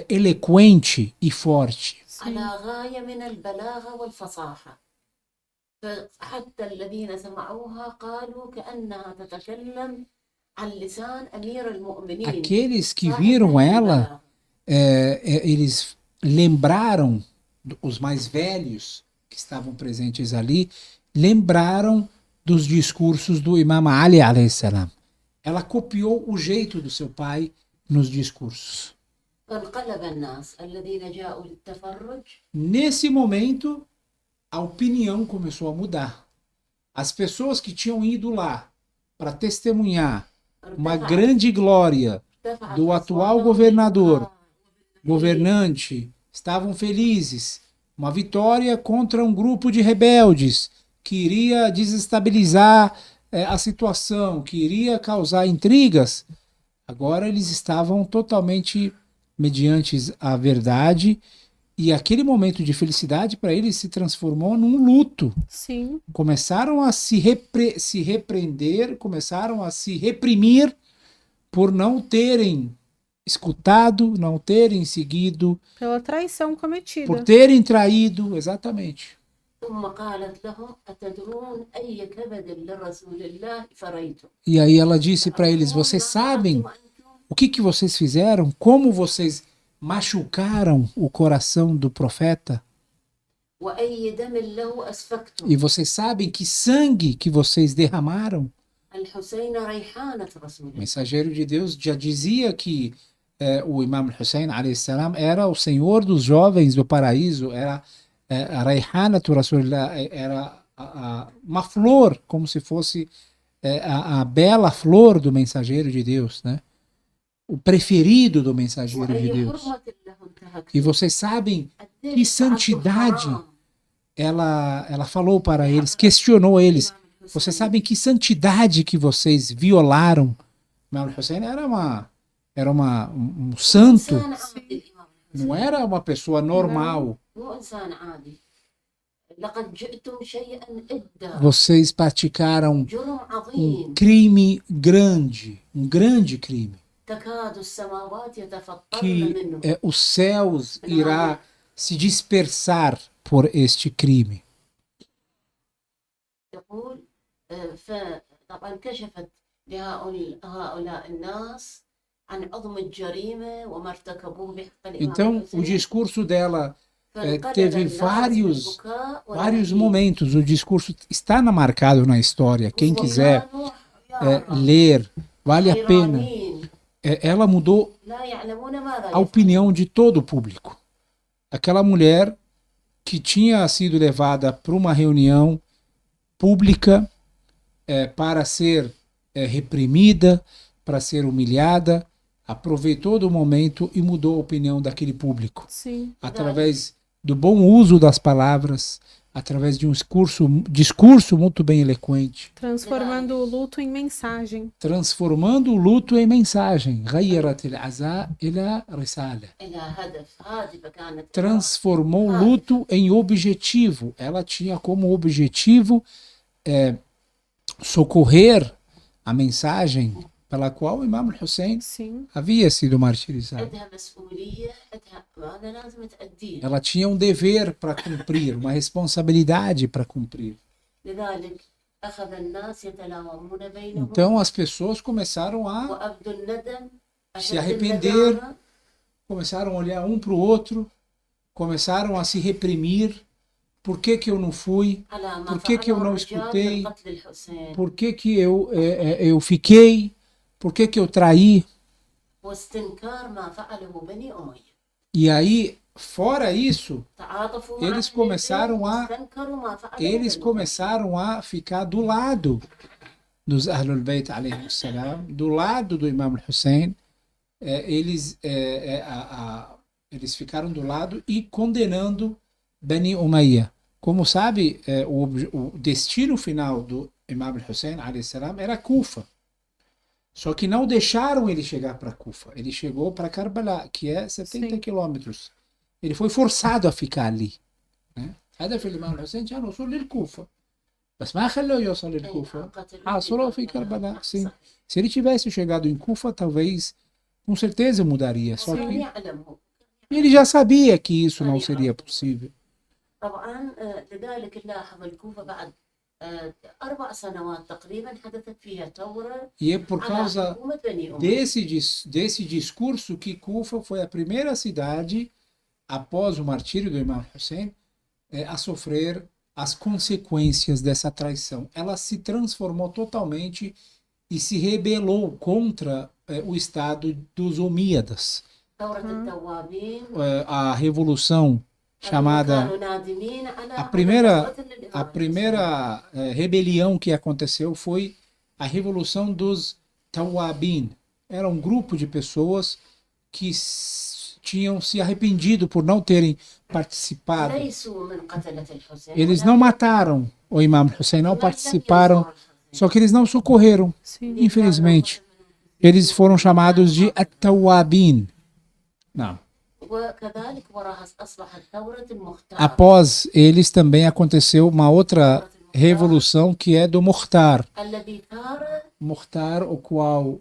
eloquente e forte. على غاية من البلاغة والفصاحة. فحتى الذين سمعوها قالوا كأنها تتكلم عن لسان أمير المؤمنين. Aqueles que صاحب viram ela, البلاغة. eles lembraram, os mais velhos que estavam presentes ali, lembraram dos discursos do Imam Ali alayhi salam. Ela copiou o jeito do seu pai nos discursos. فانقلب الناس الذين جاءوا للتفرج. Nesse momento, a opinião começou a mudar. As pessoas que tinham ido lá para testemunhar uma grande glória do atual governante, estavam felizes. Uma vitória contra um grupo de rebeldes que iria desestabilizar a situação, que iria causar intrigas. Agora eles estavam totalmente mediante a verdade, e aquele momento de felicidade para eles se transformou num luto. Sim. Começaram a se repreender, começaram a se reprimir por não terem escutado, não terem seguido, Pela traição cometida. por terem traído, exatamente. ثم قالت لهم أتدرون أي كبد لرسول الله فريتم. E aí ela disse para eles: vocês sabem o que vocês fizeram? Como vocês machucaram o coração do profeta? وأي دم له أسفكتم. E vocês sabem que sangue que vocês derramaram? الحسين ريحانة رسول O الله. mensageiro de Deus já dizia que o Imam Hussein alayhi salam era o senhor dos jovens do paraíso, era a Raihanatu Rasulullah, era uma flor, como se fosse a bela flor do mensageiro de Deus, né? O preferido do mensageiro de وأي Deus. حرمة له انتهكتم. E vocês sabem قديش que تعدوا santidade حرام. ela falou para eles, questionou eles. Vocês sabem que santidade que vocês violaram? Imam Hussein era um santo, إنسان عادي الإمام الحسين. não era uma pessoa normal. مو إنسان عادي. لقد جئتم شيئا إدا. Vocês praticaram جرم عظيم. crime grande, um grande crime, تكاد السماوات يتفطرن que منه. os céus irá se dispersar por este crime. يقول فطبعا كشفت لهؤلاء الناس عن عظم الجريمة وما ارتكبوه بحق الإمام Então, o الحسين. discurso dela فانقلب teve الناس vários بالبكاء vários والنحيب. momentos. O discurso está marcado na história. Quem quiser وكانوا حيارى ler, vale a pena. حيرانين Ela mudou لا يعلمون ماذا a opinião de todo o público. Aquela mulher que tinha sido levada para uma reunião pública para ser reprimida, para ser humilhada, aproveitou do momento e mudou a opinião daquele público. Sim. Através do bom uso das palavras, através de um discurso muito bem eloquente, transformando o luto em mensagem. transformando o luto em mensagem. غيرت العزاء إلى رسالة. إلى هدف هادفة كانت. Transformou o luto em objetivo. Ela tinha como objetivo socorrer a mensagem pela qual o Imam Hussein Sim. havia sido martirizado. عندها مسؤولية، عندها أمانة لازم تأديها. Ela tinha um dever para cumprir, uma responsabilidade para cumprir. لذلك أخذ الناس يتلاومون بينهم. Então as pessoas começaram a وأبدوا الندم. se arrepender, começaram a olhar um para o outro, começaram a se reprimir. Por que que eu não fui? Por que que eu não escutei? Por que que eu fiquei? Por que que eu traí? واستنكار ما فعله بني أمية. E aí, fora isso, تعاطفوا مع eles أهل começaram البيت واستنكروا ما فعله eles بني começaram a ficar do lado dos Ahlul Bayt alayhi salam, do lado do Imam Hussein. Eles ficaram do lado e condenando Bani Umayya. Como sabe, o destino final do Imam Hussein alayhi salam era Kufa. Só que não deixaram ele chegar para Kufa. Ele chegou para Karbala, que é 70 quilômetros. Ele foi forçado a ficar ali. هدف الإمام الحسين كان وصول للكوفة بس ما خلوه يوصل للكوفة حاصره في كربلاء. Sim. Se ele tivesse chegado em Kufa, talvez, com certeza mudaria. Só que ele já sabia que isso não seria possível. طبعا لذلك نلاحظ الكوفة بعد 4 سنوات تقريبا حدثت فيها ثورة. E é por causa desse discurso que Kufa foi a primeira cidade, após o martírio do Imam Hussein, a sofrer as consequências dessa traição. Ela se transformou totalmente e se rebelou contra o estado dos Omíadas. A revolução chamada a primeira rebelião que aconteceu foi a revolução dos Tawabin. Era um grupo de pessoas que tinham se arrependido por não terem participado. Eles não mataram o Imam Hussein, não participaram, só que eles não socorreram. Sim. Infelizmente, eles foram chamados de At-Tawabin. Não. Após eles também aconteceu uma outra revolução que é do Mukhtar. Mukhtar, o qual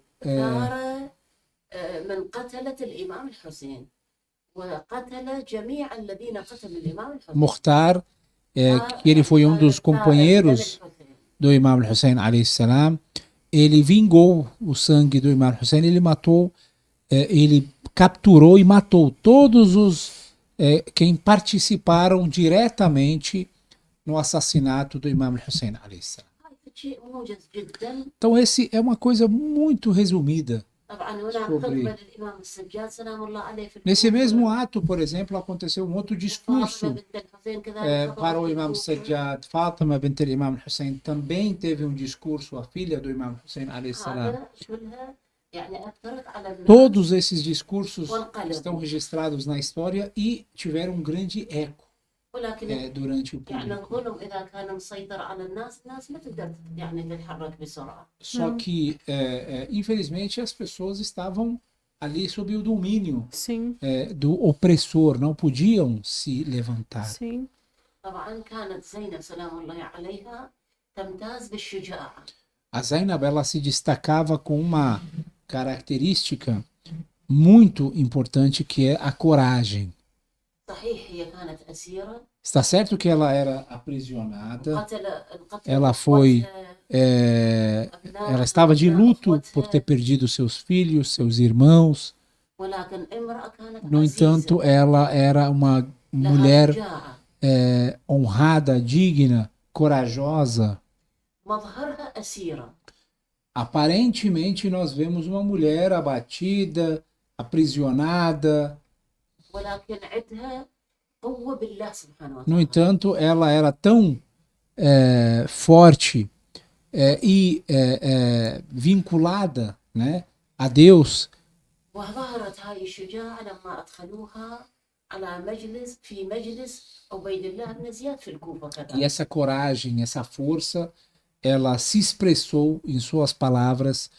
Mukhtar, que ele foi um dos companheiros do Imam Hussein alayhi salam. Ele vingou o sangue do Imam Hussein, ele matou, ele capturou e matou todos os quem participaram diretamente no assassinato do Imam Hussein alayhi salam. Então esse é uma coisa muito resumida sobre... Nesse mesmo ato, por exemplo, aconteceu um outro discurso para o Imam Sajjad. Fatima bint al-Imam Hussein também teve um discurso, a filha do Imam Hussein alayhi salam. Todos esses discursos estão registrados na história e tiveram um grande eco durante o público. Só que, infelizmente, as pessoas estavam ali sob o domínio do opressor, não podiam se levantar. Sim. A Zainab, ela se destacava com uma característica muito importante, que é a coragem. Está certo que ela era aprisionada, ela foi, ela estava de luto por ter perdido seus filhos, seus irmãos. No entanto, ela era uma mulher honrada, digna, corajosa. Aparentemente, nós vemos uma mulher abatida, aprisionada. No entanto, ela era tão forte e vinculada, né, a Deus. عبيد الله بن زياد في الكوفة E كذلك. essa coragem, essa força, ela se expressou em suas palavras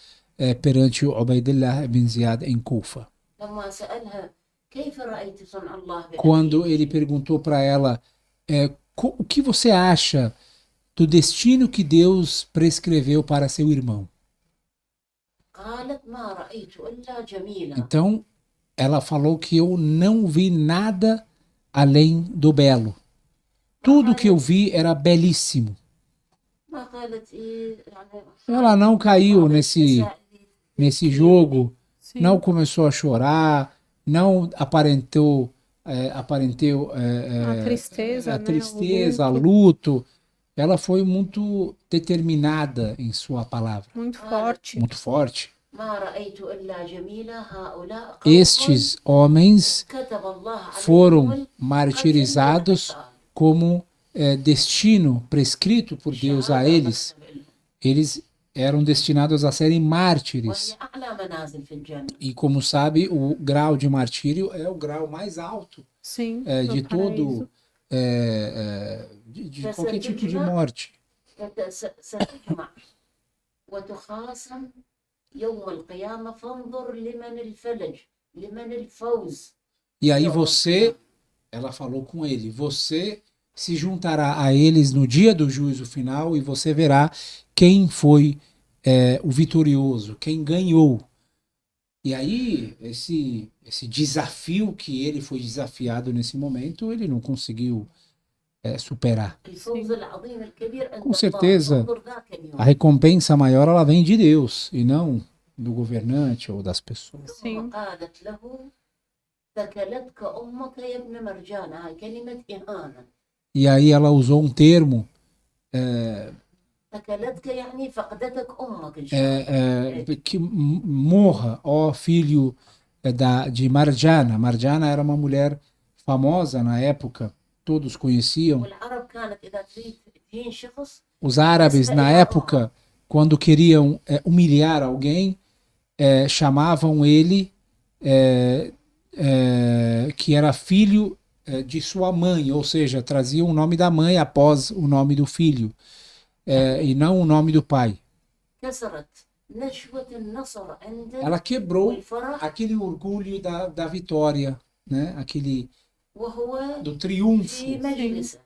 perante o Ubaidillah ibn Ziyad em Kufa. لما سألها كيف رأيت صنع الله Quando بأخيك؟ ele perguntou para ela o que você acha do destino que Deus prescreveu para seu irmão. قالت ما رأيت إلا جميلا. Então, ela falou que eu não vi nada além do belo. Tudo que eu vi era belíssimo. ما قالت إيه يعني Ela não caiu nesse jogo, Sim. não começou a chorar, não aparentou A tristeza, a né? tristeza, O a luto, luto. Ela foi muito determinada em sua palavra, muito forte. muito forte. ما رأيت إلا جميلا هؤلاء قوم Estes homens كتب الله عليهم foram القتل martirizados والقتال. como destino prescrito por Deus a eles. Eles eram destinados a serem mártires. وهي أعلى منازل في الجنة. E como sabe, o grau de martírio é o grau mais alto Sim, de no todo, paraíso. de qualquer tipo de morte. ستجمع وتخاصم يوم القيامة فانظر لمن الفلج لمن الفوز. E aí você, ela falou com ele, você se juntará a eles no dia do juízo final e você verá quem foi o vitorioso, quem ganhou. E aí, esse desafio que ele foi desafiado nesse momento, ele não conseguiu superar. الفوز العظيم الكبير عند Com الله. certeza, انظر ذاك اليوم. a recompensa maior ela vem de Deus e não do governante ou das pessoas. ثم قالت له ثكلتك أمك يا ابن مرجان. هاي كلمة إهانة. E aí ela usou um termo ثكلتك يعني فقدتك أمك إن شاء الله. que morra, ó filho de Marjana. Marjana era uma mulher famosa na época, todos conheciam. والعرب كانت إذا تريد تهين شخص Os árabes, na época, quando queriam humilhar alguém, chamavam ele que era filho de sua mãe, ou seja, traziam o nome da mãe após o nome do filho, e não o nome do pai. كسرت نشوة النصر عنده Ela quebrou والفرح aquele orgulho da vitória, né? Aquele وهو do في triunfo مجلسه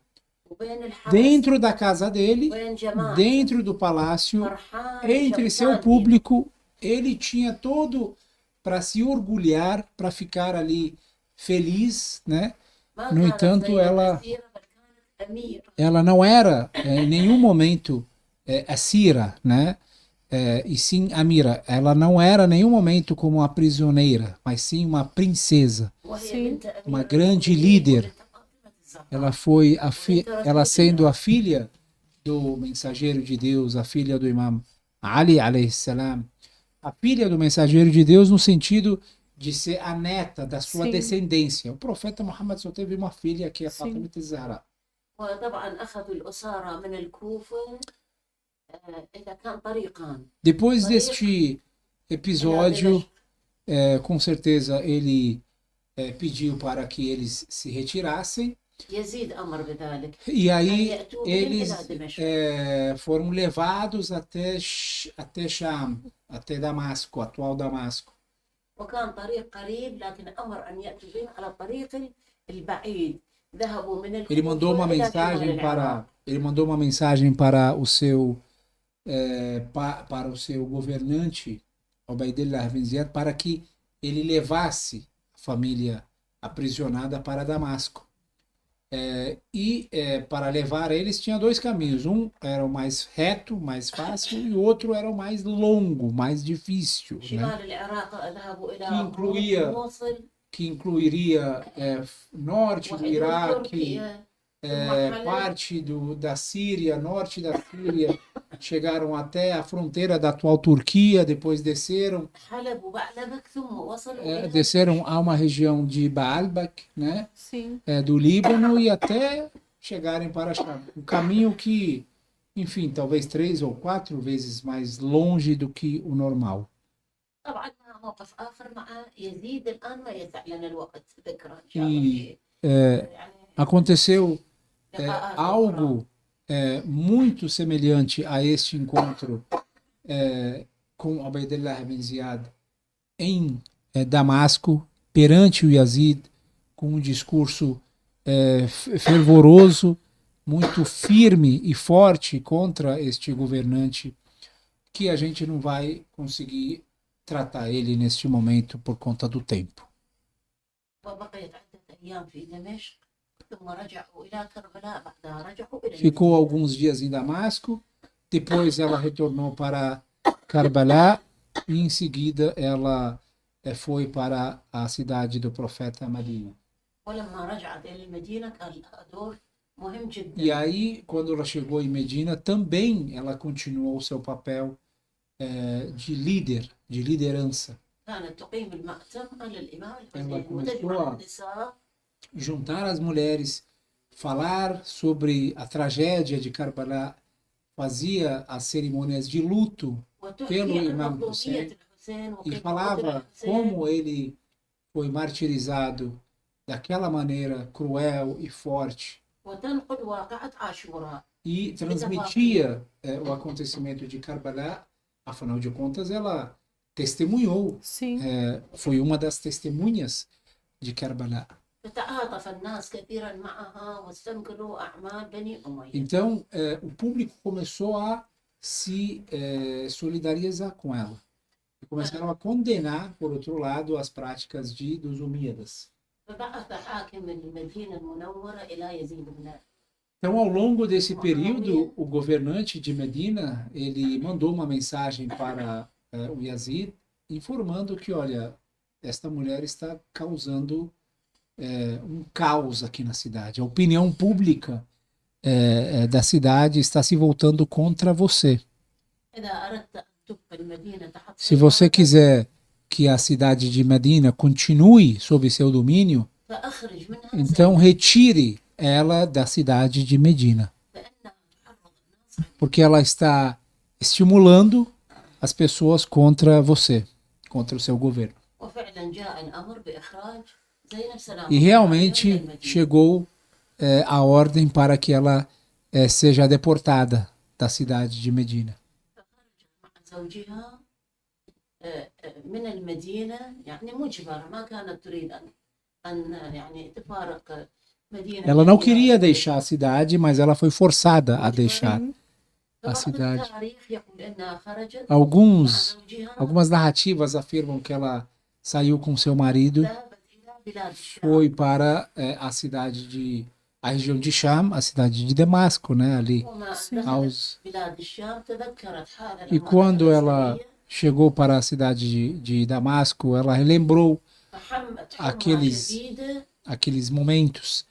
وبين الحرس dentro da casa dele, وبين جماعته dentro do palácio, فرحان entre seu شمتان. público. Ele tinha todo para se orgulhar, para ficar ali feliz, né? ما No كانت entanto, زينب ela أسيرة بل كانت أمير. ela não era em nenhum momento a Cira, né? E sim Amira. Ela não era em nenhum momento como uma prisioneira, mas sim uma princesa. وهي Sim. بنت أمير Uma grande المؤمنين líder. وبنت فاطمة الزهراء. Ela foi ela sendo a filha do mensageiro de Deus, a filha do imam Ali alayhi salam, a filha do mensageiro de Deus no sentido de ser a neta da sua Sim. descendência. O profeta Muhammad só teve uma filha que é a Sim. Fatima Zahra. وطبعا أخذوا الأسارة من الكوفة. إذا كان طريقان. Depois deste episódio, com certeza ele pediu para que eles se retirassem. يزيد أمر بذلك. E أن aí يأتوا بهم eles إلى دمشق. foram levados até Sham, até Damasco, atual Damasco. وكان طريق قريب لكن أمر أن يأتوا بهم على الطريق البعيد. ذهبوا من Ele mandou uma الكوفة إلى mensagem شمال العراق. para o seu para o seu governante Ubaidillah ibn Ziyad para que ele levasse a família aprisionada para Damasco. Para levar eles tinha dois caminhos. Um era o mais reto, mais fácil, e o outro era o mais longo, mais difícil, né? شمال العراق ذهبوا إلى incluía موصل que incluiria norte do وحدود Iraque, تركيا. parte da Síria, norte da Síria, chegaram até a fronteira da atual Turquia, depois desceram حلب وبعلبك ثم وصلوا إلى desceram a uma região de Baalbek, né, Sim. do Líbano, e até chegarem para Sham. Um caminho que, enfim, talvez 3 ou 4 vezes mais longe do que o normal. طبعا موقف آخر مع يزيد الآن ما يسع لنا الوقت ذكره إن شاء الله. يعني Aconteceu لقاءات أخرى. algo muito semelhante a este encontro com Ubaydullah bin Ziyad em Damasco, perante o Yazid, com um discurso fervoroso, muito firme e forte contra este governante, que a gente não vai conseguir tratar ele neste momento por conta do tempo. وبقيت عدة أيام في دمشق ثم رجعوا إلى كربلاء بعدها رجعوا إلى Ficou المدينة. alguns dias em Damasco, depois ela retornou para Karbala e em seguida ela foi para a cidade do profeta Madina. ولما رجعت إلى المدينة كان لها دور مهم جدا. E aí, quando ela chegou em Medina, também ela continuou o seu papel de líder, de liderança. كانت تقيم المأتم على الإمام Ela الحسين começou وتجمع a النساء juntar as mulheres, falar sobre a tragédia de Karbala, fazia as cerimônias de luto pelo وتحكي عن Imam مظلومية Hussein الحسين e وكيف قتل falava الحسين como ele foi martirizado daquela maneira cruel e forte وتنقل واقعة عاشوراء. e transmitia o acontecimento de Karbala. Afinal de contas, ela testemunhou, Sim. foi uma das testemunhas de Karbala. فتعاطف الناس كثيرا معها واستنكروا أعمال بني أمية. Então, o público começou a se solidarizar com ela. E começaram a condenar, por outro lado, as práticas dos Umíadas. فبعث حاكم المدينة المنورة إلى يزيد بن. Então, ao longo desse período, o governante de Medina, ele mandou uma mensagem para o Yazid, informando que, olha, esta mulher está causando um caos aqui na cidade. A opinião pública da cidade está se voltando contra você. إذا أردت أن تبقي المدينة تحت Se você سيطرتك quiser que a cidade de Medina continue sob seu domínio, فأخرج منها então زينب retire ela da cidade de Medina, فإنها تعرض الناس porque ela está estimulando as pessoas contra você, contra o seu governo. وفعلا جاء الأمر بإخراج زينب سلام E الله عليها من realmente المدينة. chegou a ordem para que ela seja deportada da cidade de Medina. فخرجت مع زوجها من المدينة يعني مجبرة ما كانت تريد أن يعني تفارق مدينة. Ela não queria deixar a cidade, mas ela foi forçada a deixar a فبعض cidade. التاريخ يقول أنها خرجت مع زوجها Algumas narrativas afirmam que ela saiu com seu marido, ذهبت إلى بلاد الشام. foi para a região de Sham, a cidade de Damasco, né, ali. وما Aos... دخلت بلاد الشام تذكرت حالها E quando ela chegou para a cidade de Damasco, ela relembrou فحمت aqueles شديدة aqueles momentos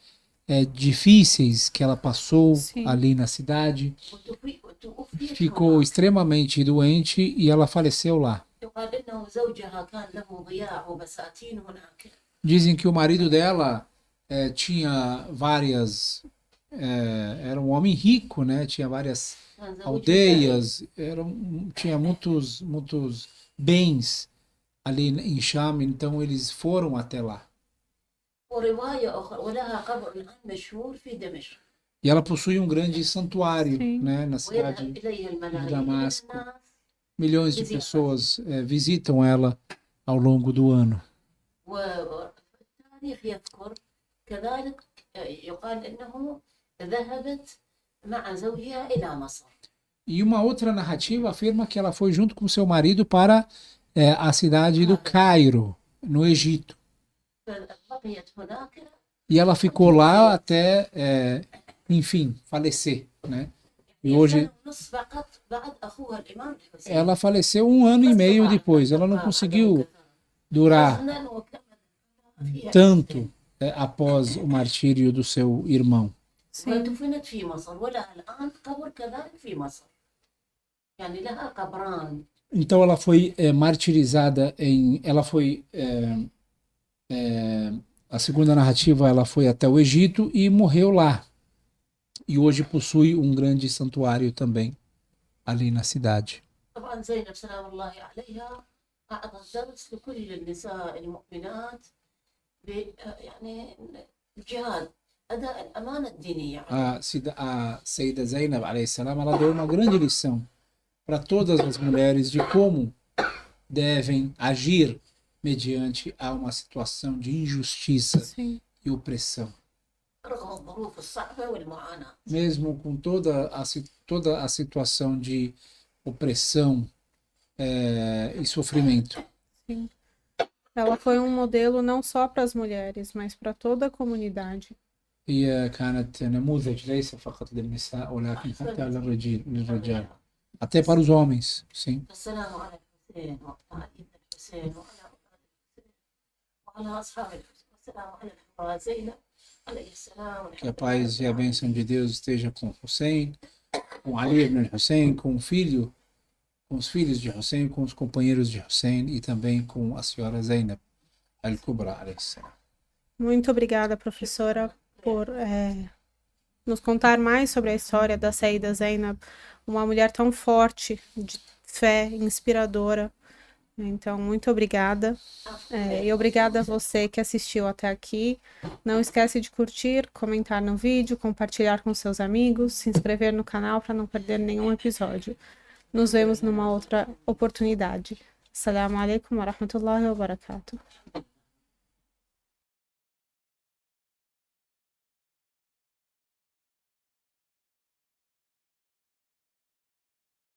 difíceis que ela passou Sim. ali na cidade, وتوفيت ficou هناك. extremamente doente e ela faleceu lá. يقال إنه زوجها كان له ضياع وبساتين هناك. Dizem que o marido dela tinha várias. Era um homem rico, né? Tinha várias كان زوجها aldeias, tinha muitos bens ali em Sham, então eles foram até lá. ورواية أخرى ولها قبر الآن مشهور في دمشق. E ela possui um grande santuário, Sim. né, na ويذهب cidade. إليها الملايين من دمشق. الناس. Milhões de pessoas visitam ela ao longo do ano. والتاريخ يذكر كذلك يقال أنه ذهبت مع زوجها إلى مصر. E uma outra narrativa afirma que ela foi junto com seu marido para a cidade do Cairo, no Egito. فبقيت هناك. E ela ficou lá até, enfim, falecer, né? E hoje ونص فقط بعد أخوها الإمام الحسين. ela faleceu 1 ano e meio depois. Ela não conseguiu durar حزناً وكمل فيها. tanto após o martírio do seu irmão. Sim. ودفنت في مصر ولها الآن قبر كذلك في مصر. يعني لها قبران. Então ela foi martirizada a segunda narrativa, ela foi até o Egito e morreu lá. E hoje possui um grande santuário também ali na cidade. طبعا زينب سلام الله عليها أعطت درس لكل النساء المؤمنات يعني الجهاد أداء الأمانة الدينية. A Sayyida Zainab, alayhi salam, ela deu uma grande lição para todas as mulheres de como devem agir mediante a uma situação de injustiça Sim. e opressão. رغم الظروف الصعبة والمعاناة. Mesmo com toda a situação de opressão e sofrimento. Sim. Ela foi um modelo não só para as mulheres, mas para toda a comunidade. هي كانت نموذج ليس فقط للنساء ولكن حتى للرجال. Até para os homens, sim. السلام على الحسين وعلى ابن الحسين وعلى أولاد الحسين وعلى أصحاب الحسين والسلام على الحفاظ زينب عليه السلام. Que a paz e a bênção de Deus esteja com Hussein, com Ali ibn Hussein, com os filhos de Hussein, com os companheiros de Hussein e também com a senhora Zainab al-Kubra, alayhi salam. Muito obrigada, professora, por nos contar mais sobre a história da Sayyida Zainab, uma mulher tão forte, de fé, inspiradora. Então, muito obrigada. E obrigada a você que assistiu até aqui. Não esquece de curtir, comentar no vídeo, compartilhar com seus amigos, se inscrever no canal para não perder nenhum episódio. Nos vemos numa outra oportunidade. Assalamu alaikum wa rahmatullahi wa barakatuh.